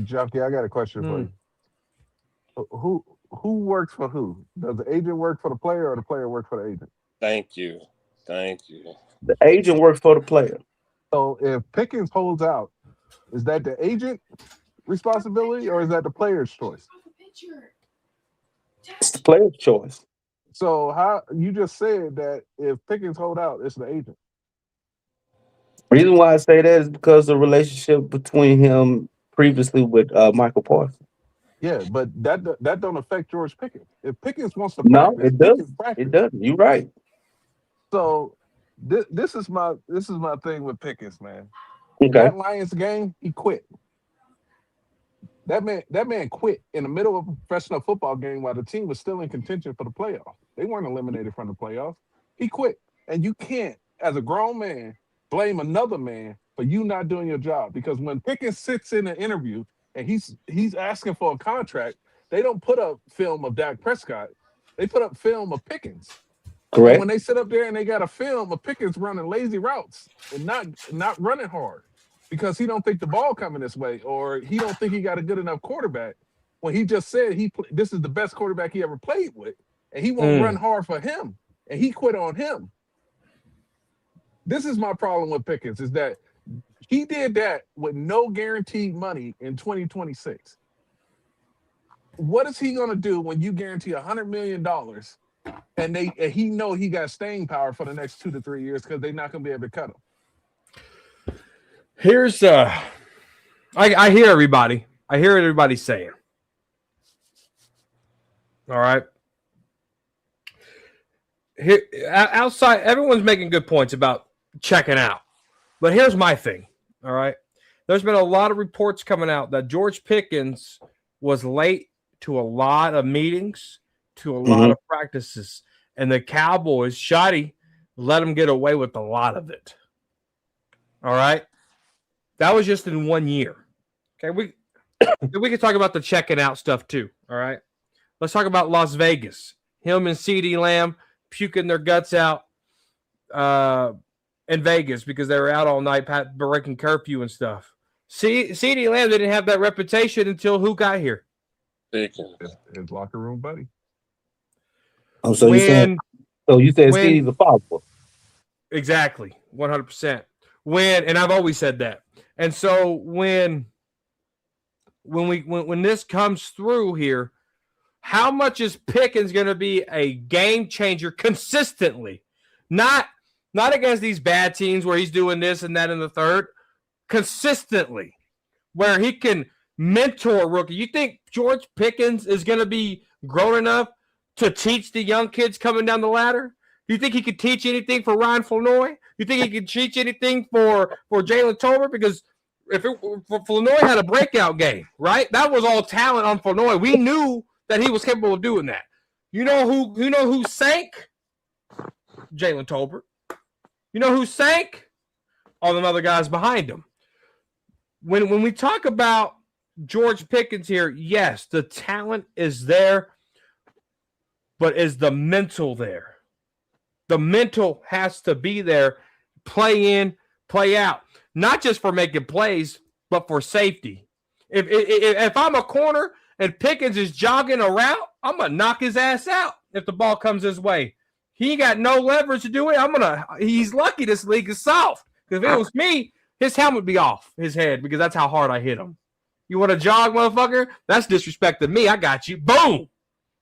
Junkie, I got a question for you. Who works for who? Does the agent work for the player or the player work for the agent? Thank you. The agent works for the player. So if Pickens holds out, is that the agent responsibility or is that the player's choice? It's the player's choice. So how you just said that if Pickens hold out, it's the agent. Reason why I say that is because the relationship between him previously with Michael Parsons. Yeah, but that don't affect George Pickens. If Pickens wants to No, practice, it doesn't. It doesn't. You're right. So this is my thing with Pickens, man. Okay. In that Lions game, he quit. That man quit in the middle of a professional football game while the team was still in contention for the playoffs. They weren't eliminated from the playoffs. He quit. And you can't, as a grown man, blame another man for you not doing your job. Because when Pickens sits in an interview and he's asking for a contract, they don't put up film of Dak Prescott. They put up film of Pickens. Correct. And when they sit up there and they got a film of Pickens running lazy routes and not running hard because he don't think the ball coming this way or he don't think he got a good enough quarterback, when he just said this is the best quarterback he ever played with, and he won't run hard for him, and he quit on him. This is my problem with Pickens, is that he did that with no guaranteed money in 2026. What is he going to do when you guarantee $100 million and he know he got staying power for the next 2 to 3 years because they're not going to be able to cut him? Here's I hear everybody. I hear what everybody's saying. All right. Here, outside, everyone's making good points about checking out. But here's my thing. All right. There's been a lot of reports coming out that George Pickens was late to a lot of meetings, to a lot of practices, and the Cowboys, Shoddy, let him get away with a lot of it. All right. That was just in 1 year. Okay. We can talk about the checking out stuff too. All right. Let's talk about Las Vegas. Him and CeeDee Lamb puking their guts out in Vegas because they were out all night breaking curfew and stuff. CeeDee Lamb didn't have that reputation until who got here? His locker room buddy. Oh, so you said CeeDee's the follower. Exactly. 100%. And I've always said that. And so when this comes through here, how much is Pickens going to be a game changer consistently? Not against these bad teams where he's doing this and that in the third. Consistently, where he can mentor a rookie. You think George Pickens is going to be grown enough to teach the young kids coming down the ladder? You think he could teach anything for Ryan Flournoy? You think he could teach anything for Jalen Tolbert? Because if Flournoy had a breakout game, right? That was all talent on Flournoy. We knew that he was capable of doing that. You know who sank? Jalen Tolbert. You know who sank? All them other guys behind him. When we talk about George Pickens here, yes, the talent is there, but is the mental there? The mental has to be there, play in, play out, not just for making plays, but for safety. If I'm a corner and Pickens is jogging a route, I'm gonna knock his ass out if the ball comes his way. He ain't got no leverage to do it. He's lucky this league is soft. Because if it was me, his helmet would be off his head because that's how hard I hit him. You want to jog, motherfucker? That's disrespecting me. I got you. Boom.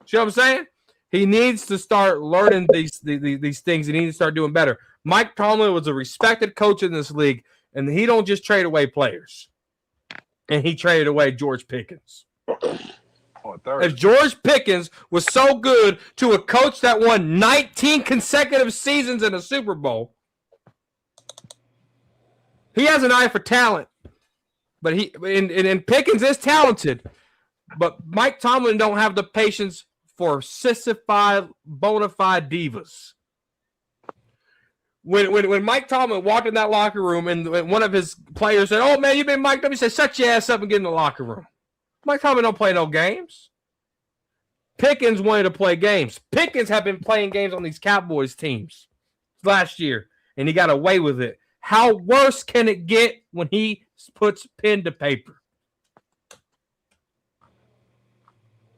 See what I'm saying? He needs to start learning these things. He needs to start doing better. Mike Tomlin was a respected coach in this league, and he don't just trade away players. And he traded away George Pickens. If George Pickens was so good to a coach that won 19 consecutive seasons in a Super Bowl, he has an eye for talent. But and Pickens is talented, but Mike Tomlin don't have the patience for sissified, bona fide divas. When Mike Tomlin walked in that locker room and one of his players said, "Oh man, you've been mic'd up," he said, "Shut your ass up and get in the locker room." Mike Tomlin don't play no games. Pickens wanted to play games. Pickens have been playing games on these Cowboys teams last year, and he got away with it. How worse can it get when he puts pen to paper?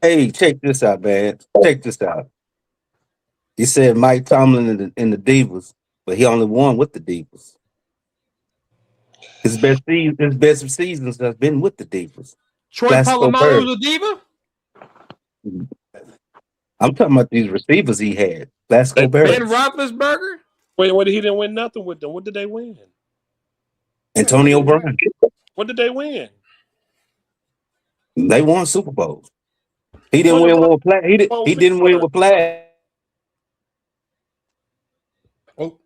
Hey, check this out, man. Check this out. You said Mike Tomlin in the Divas, but he only won with the Divas. His best seasons has been with the Divas. Troy Polamalu's a diva? I'm talking about these receivers he had. Blasco Berry. Ben Roethlisberger? Wait, he didn't win nothing with them. What did they win? Antonio Brown. What did they win? They won Super Bowls. He didn't win one with Platt. He didn't win with Platt. Oh.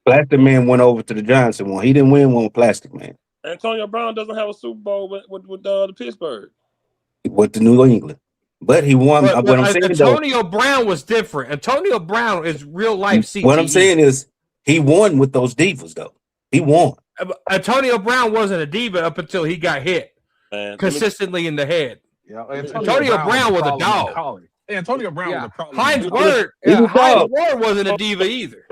Plastic Man went over to the Giants and won. He didn't win one with Plastic Man. Antonio Brown doesn't have a Super Bowl with the Pittsburgh. He went to New England. But he won. What I'm saying, Antonio Brown was different. Antonio Brown is real life CTE. What I'm saying is he won with those divas, though. He won. Antonio Brown wasn't a diva up until he got hit consistently in the head. Yeah, Antonio Brown was a dog. Antonio Brown was a problem. Heinz Ward wasn't a diva either.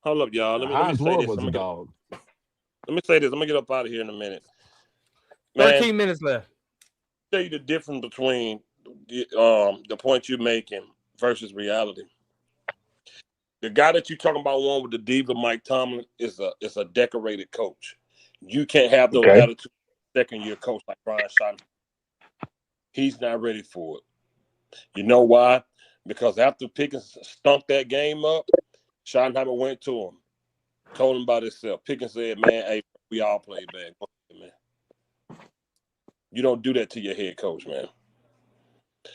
Hold up, y'all. Let me say this. Let me say this. I'm gonna get up out of here in a minute. 13 minutes left. Tell you the difference between the point you're making versus reality. The guy that you're talking about, one with the diva, Mike Tomlin, is a decorated coach. You can't have those attitude second-year coach like Brian Schottenheimer. He's not ready for it. You know why? Because after Pickens stunk that game up, Schottenheimer went to him, told him about himself. Pickens said, "Man, hey, we all played bad, man. You don't do that to your head coach, man."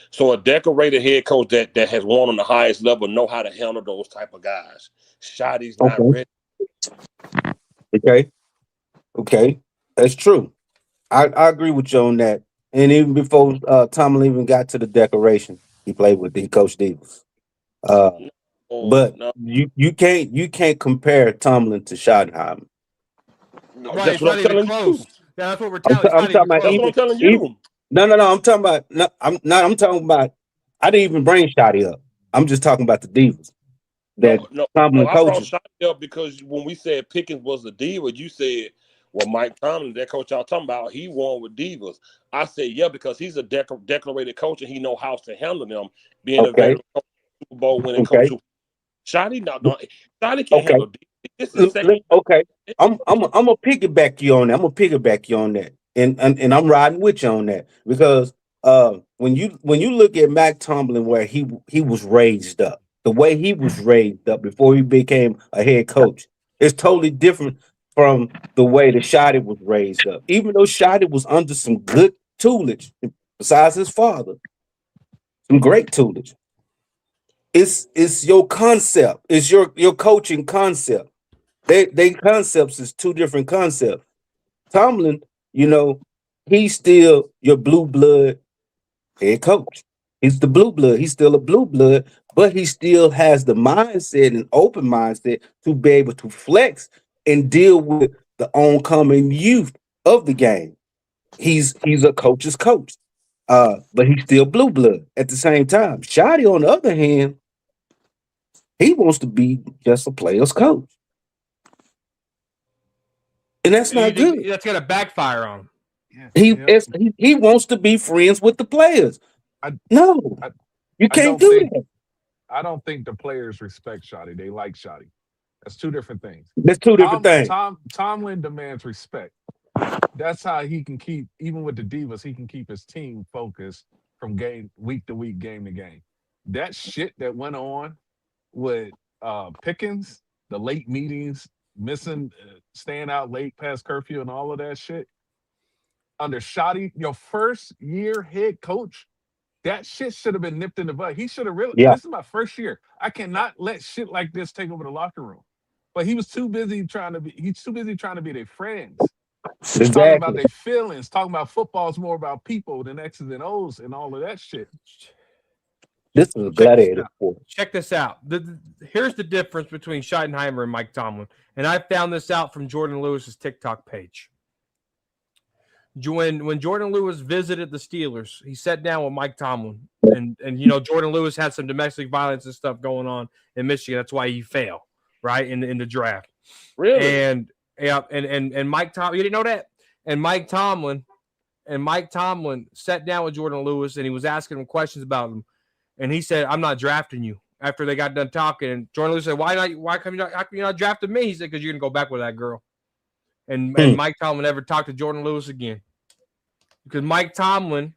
So a decorated head coach that has won on the highest level know how to handle those type of guys. Shotty's not ready. Okay. That's true. I agree with you on that. And even before Tomlin even got to the decoration, he coached Divas. You can't compare Tomlin to Schottenheimer. No, that's what I'm telling you. Yeah, that's what we're telling you. That's what I'm telling you. No. I'm talking about. I'm talking about. I didn't even bring Shotty up. I'm just talking about the Divas. Tomlin coaches. I brought Shotty up because when we said Pickens was a diva, you said, "Well, Mike Tomlin, that coach y'all talking about, he won with divas." I said, "Yeah, because he's a decorated coach and he know how to handle them." Being a veteran coach, Super Bowl winning coach. Shotty, Shotty can't handle divas. Okay. I'm gonna piggyback you on that. And I'm riding with you on that because when you look at Mac Tomlin where he was raised up, the way he was raised up before he became a head coach, it's totally different from the way that Shotty was raised up. Even though Shotty was under some good tutelage, besides his father, some great tutelage. It's your concept. It's your coaching concept. They concepts is two different concepts. Tomlin, he's still your blue blood head coach. He's the blue blood. He's still a blue blood, but he still has the mindset and open mindset to be able to flex and deal with the oncoming youth of the game. He's a coach's coach, but he's still blue blood at the same time. Shotty, on the other hand, he wants to be just a player's coach, and that's You not think good. that's gonna backfire on him? Yeah, He yeah. it's, he wants to be friends with the players. I, No, I, you I can't don't do think that. I don't think the players respect Shotty. They like Shotty. That's two different things. That's two different things. Tomlin demands respect. That's how he can keep, even with the divas, he can keep his team focused from game week to week, game to game. That shit that went on with Pickens, the late meetings, missing, staying out late past curfew, and all of that shit. Under Shotty, your first year head coach, that shit should have been nipped in the bud. He should have really. Yeah, This is my first year. I cannot let shit like this take over the locker room. But he was too busy trying to be. He's too busy trying to be their friends, talking about exactly. their feelings, talking about football is more about people than X's and O's and all of that shit. This is a Check this gladiator out. sport. Check this out. Here's the difference between Schottenheimer and Mike Tomlin, and I found this out from Jordan Lewis's TikTok page. When Jordan Lewis visited the Steelers, he sat down with Mike Tomlin, and Jordan Lewis had some domestic violence and stuff going on in Michigan. That's why he failed, right, in the draft. Really? And yeah, and Mike Tomlin, you didn't know that? And Mike Tomlin sat down with Jordan Lewis, and he was asking him questions about him, and he said, "I'm not drafting you." After they got done talking, and Jordan Lewis said, "Why not? Why come you not? How come you not drafting me?" He said, "Because you're gonna go back with that girl." And Hmm. Mike Tomlin never talked to Jordan Lewis again because Mike Tomlin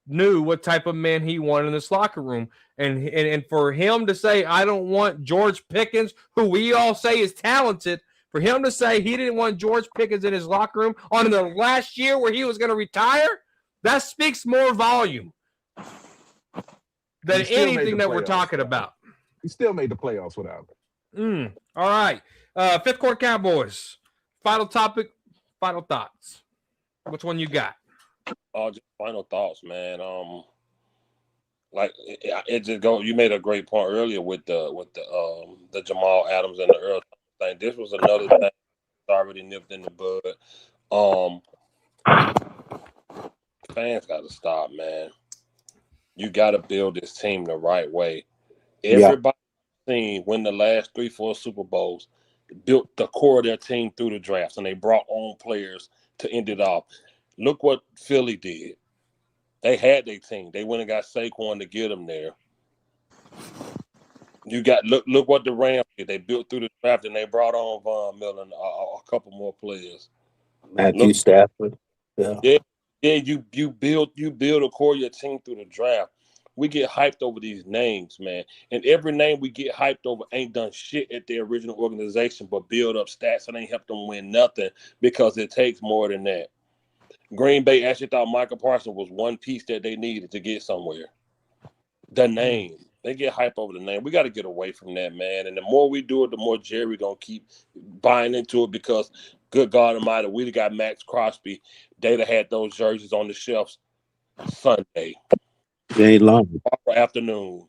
knew what type of man he wanted in this locker room. And for him to say, I don't want George Pickens, who we all say is talented, for him to say he didn't want George Pickens in his locker room on the last year where he was going to retire, that speaks more volume than He still made anything the that we're playoffs talking without him. about. He still made the playoffs without him. All right. Fifth quarter Cowboys. Final topic, final thoughts. Which one you got? Just final thoughts, man. Like it just go. You made a great point earlier with the Jamal Adams and the Earl thing. This was another thing that's already nipped in the bud. Fans got to stop, man. You got to build this team the right way. Yeah, Everybody seen win the last 3-4 Super Bowls, built the core of their team through the drafts, and they brought on players to end it off. Look what Philly did. They had their team. They went and got Saquon to get them there. You got look what the Rams did. They built through the draft and they brought on Von Miller and a couple more players. Matthew Look, Stafford. Yeah, yeah, you build a core of your team through the draft. We get hyped over these names, man, and every name we get hyped over ain't done shit at their original organization, but build up stats and ain't helped them win nothing because it takes more than that. Green Bay actually thought Michael Parsons was one piece that they needed to get somewhere. The name. They get hype over the name. We got to get away from that, man. And the more we do it, the more Jerry going to keep buying into it because, good God Almighty, we got Max Crosby. They'd have had those jerseys on the shelves Sunday, it ain't long. afternoon,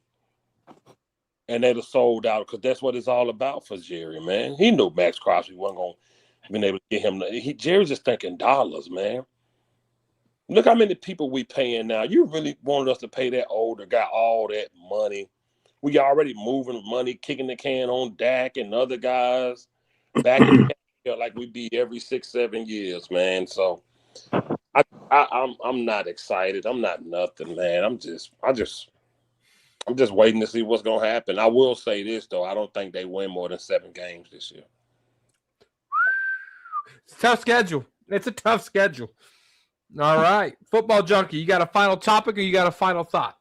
and they'd have sold out because that's what it's all about for Jerry, man. He knew Max Crosby wasn't going to be able to get him. Jerry's just thinking dollars, man. Look how many people we paying now. You really wanted us to pay that older guy all that money. We already moving money, kicking the can on Dak and other guys back in the like we be every 6-7 years, man. So I'm not excited. I'm not nothing, man. I'm just waiting to see what's gonna happen. I will say this though, I don't think they win more than 7 games this year. It's a tough schedule. It's a tough schedule. All right. Football junkie, you got a final topic or you got a final thought?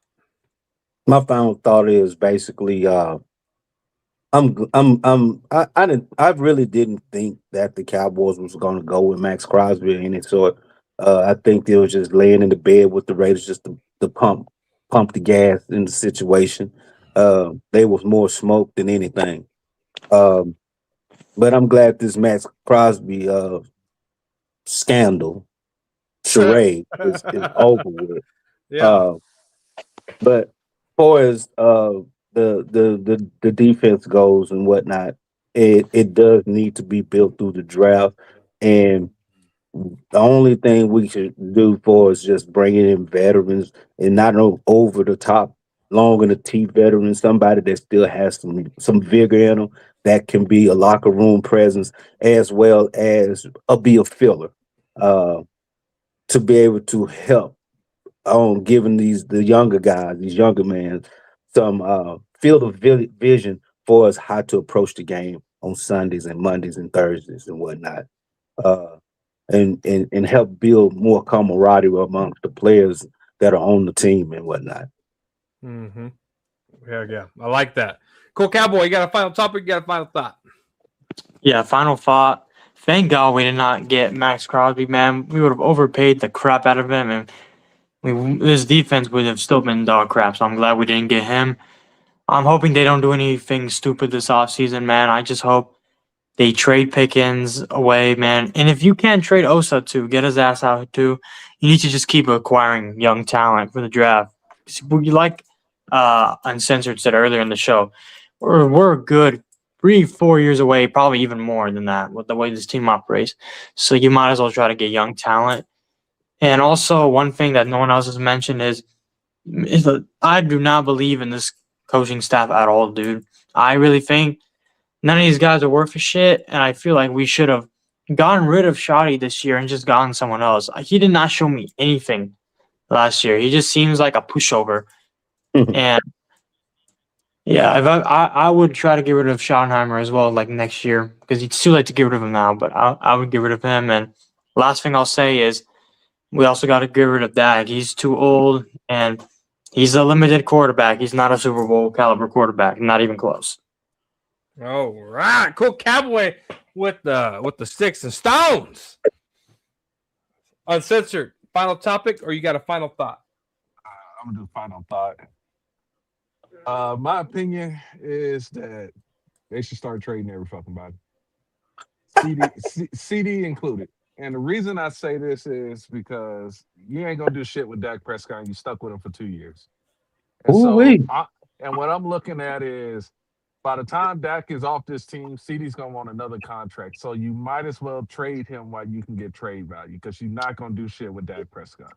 My final thought is basically, I really didn't think that the Cowboys was going to go with Max Crosby or any sort. I think they was just laying in the bed with the Raiders just to pump the gas in the situation. They was more smoke than anything. Um, but I'm glad this Max Crosby scandal charade is over with. Yeah. Uh, but far as the defense goes and whatnot, it does need to be built through the draft. And the only thing we should do for is just bringing in veterans and not no over the top, long in the teeth veterans, somebody that still has some vigor in them that can be a locker room presence as well as be a filler to be able to help on giving the younger guys, these younger men, some field of vision for us how to approach the game on Sundays and Mondays and Thursdays and whatnot. Uh, and help build more camaraderie amongst the players that are on the team and whatnot. Mm-hmm. Yeah. I like that. Cool, Cowboy. You got a final topic? You got a final thought? Yeah, final thought. Thank God we did not get Max Crosby, man. We would have overpaid the crap out of him, and this defense would have still been dog crap. So I'm glad we didn't get him. I'm hoping they don't do anything stupid this offseason, man. I just hope they trade Pickens away, man. And if you can't trade Osa too, get his ass out too. You need to just keep acquiring young talent for the draft. Like Uncensored said earlier in the show, we're a good 3-4 years away, probably even more than that with the way this team operates. So you might as well try to get young talent. And also, one thing that no one else has mentioned is I do not believe in this coaching staff at all, dude. I really think none of these guys are worth a shit, and I feel like we should have gotten rid of Shoddy this year and just gotten someone else. He did not show me anything last year. He just seems like a pushover. And yeah, if I would try to get rid of Schottenheimer as well, like next year, because it's too late to get rid of him now. But I would get rid of him. And last thing I'll say is we also got to get rid of Dak. He's too old, and he's a limited quarterback. He's not a Super Bowl caliber quarterback, not even close. All right, cool, Cowboy with the sticks and stones. Uncensored. Final topic, or you got a final thought? I'm gonna do final thought. My opinion is that they should start trading every fucking body, CD included. And the reason I say this is because you ain't gonna do shit with Dak Prescott. And you stuck with him for 2 years, and Ooh-wee. and what I'm looking at is by the time Dak is off this team, CD's gonna want another contract. So you might as well trade him while you can get trade value because you're not gonna do shit with Dak Prescott.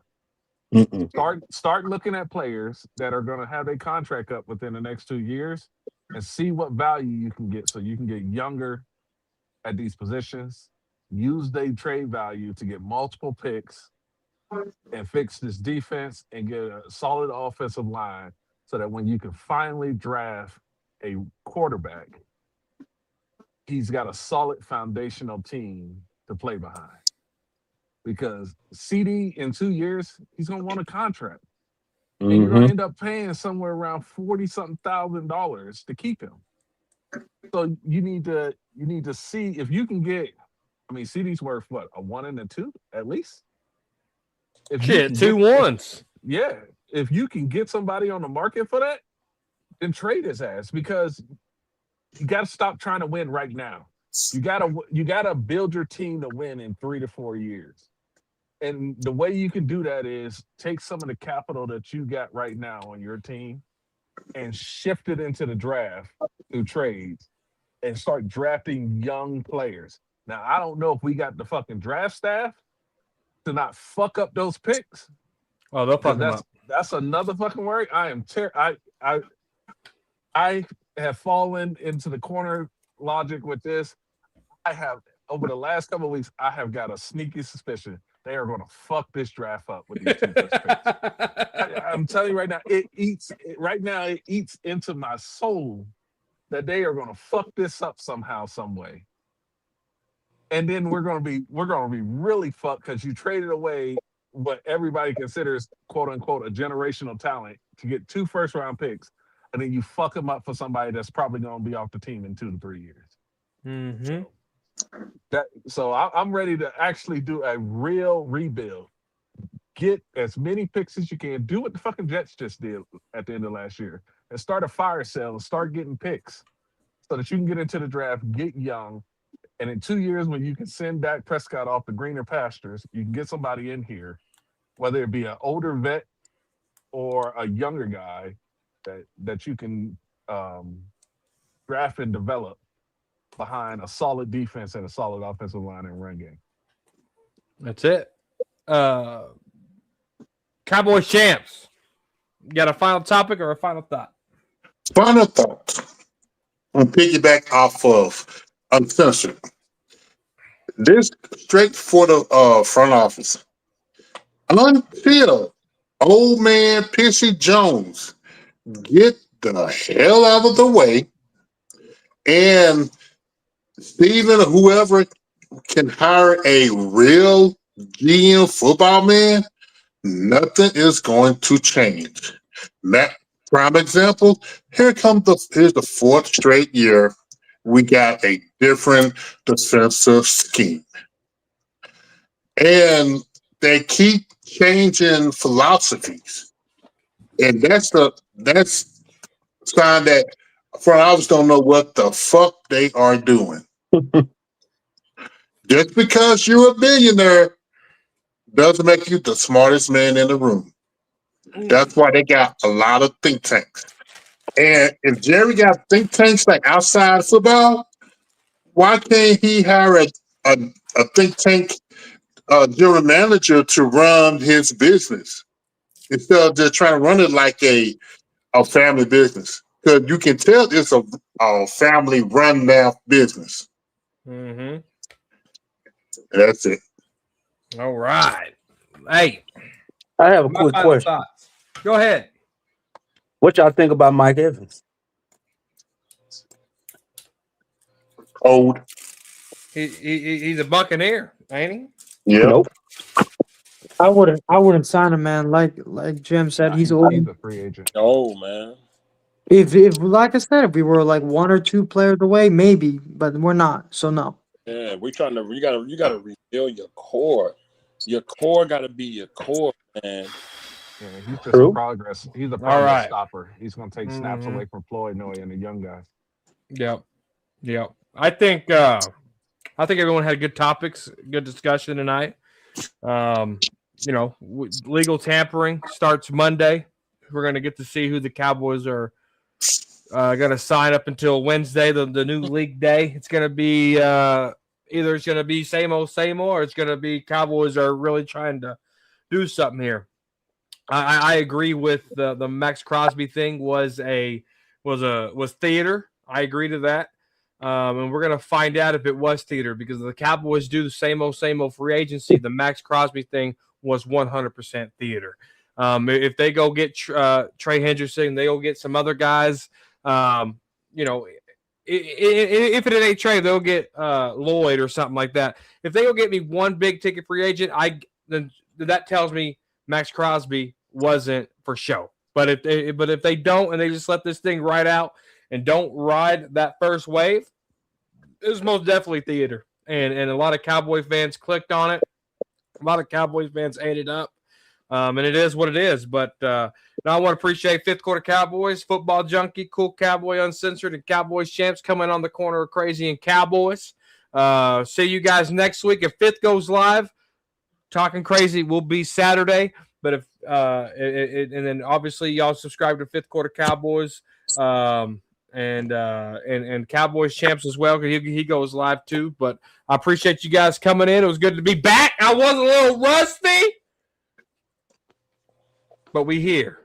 Mm-mm. Start looking at players that are gonna have their contract up within the next 2 years and see what value you can get so you can get younger at these positions. Use their trade value to get multiple picks and fix this defense and get a solid offensive line so that when you can finally draft a quarterback, he's got a solid foundational team to play behind. Because CD in 2 years, he's gonna want a contract. And you're gonna end up paying somewhere around 40-something thousand dollars to keep him. So you need to see if you can get. I mean, CD's worth what, a 1 and a 2 at least. If Shit, 2 ones. If you can get somebody on the market for that, then trade his ass because you got to stop trying to win right now. You gotta build your team to win in 3 to 4 years. And the way you can do that is take some of the capital that you got right now on your team and shift it into the draft through trades and start drafting young players. Now, I don't know if we got the fucking draft staff to not fuck up those picks. Oh, they'll fuck them up. That's another fucking worry. I have fallen into the corner logic with this. I have, over the last couple of weeks, I have got a sneaky suspicion they are going to fuck this draft up with these 2 first picks. I'm telling you right now, it eats into my soul that they are going to fuck this up somehow, some way. And then we're going to be really fucked because you traded away what everybody considers quote unquote a generational talent to get 2 first-round picks, and then you fuck them up for somebody that's probably going to be off the team in 2 to 3 years. Mm-hmm. So I'm ready to actually do a real rebuild. Get as many picks as you can. Do what the fucking Jets just did at the end of last year, and start a fire sale and start getting picks so that you can get into the draft, get young. And in 2 years, when you can send Dak Prescott off the greener pastures, you can get somebody in here, whether it be an older vet or a younger guy that you can draft and develop behind a solid defense and a solid offensive line and run game. That's it. Cowboys champs. You got a final topic or a final thought? Final thought. I'm piggyback off of Uncensored. This straight for the front office. Until old man Pissy Jones get the hell out of the way and Steven or whoever can hire a real GM football man, nothing is going to change. That prime example, here's the fourth straight year we got a different defensive scheme. And they keep changing philosophies. And that's sign that front office don't know what the fuck they are doing. Just because you're a billionaire doesn't make you the smartest man in the room. That's why they got a lot of think tanks. And if Jerry got think tanks like outside football, why can't he hire a think tank general manager to run his business instead of just trying to run it like a family business? Because you can tell it's a family run now business. Mm-hmm. That's it. All right. Hey, I have a my quick final question. thoughts. Go ahead. What y'all think about Mike Evans? Old. He's a Buccaneer, ain't he? Yeah. Nope. I wouldn't sign him, man. Like Jim said, Nah, he's he's old. a free agent. Oh man. If like I said, if we were like one or two players away, maybe, but we're not. So no. Yeah, we're trying to. You gotta rebuild your core. Your core gotta be your core, man. Yeah, he's just a True. progress. He's a All progress right. stopper. He's going to take snaps Mhm. away from Floyd Noy and the young guys. Yep. I think everyone had good topics, good discussion tonight. Legal tampering starts Monday. We're going to get to see who the Cowboys are going to sign up until Wednesday, the new league day. It's going to be either it's going to be same old, or it's going to be Cowboys are really trying to do something here. I agree with the Max Crosby thing was theater. I agree to that. And we're going to find out if it was theater because the Cowboys do the same old free agency. The Max Crosby thing was 100% theater. If they go get Trey Hendrickson, they go get some other guys. If it ain't Trey, they'll get Lloyd or something like that. If they go get me one big ticket free agent, then that tells me Max Crosby wasn't for show. But if they don't and they just let this thing ride out and don't ride that first wave, it was most definitely theater. And a lot of Cowboy fans clicked on it. A lot of Cowboys fans ate it up. And it is what it is. But now I want to appreciate Fifth Quarter Cowboys, Football Junkie, Cool Cowboy Uncensored, and Cowboys Champs coming on the corner of Crazy and Cowboys. See you guys next week. If Fifth goes live, Talking Crazy will be Saturday. But if and then obviously y'all subscribe to Fifth Quarter Cowboys and Cowboys Champs as well because he goes live too. But I appreciate you guys coming in. It was good to be back. I was a little rusty, but we here.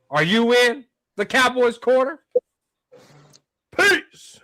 Are you in the Cowboys corner? Peace.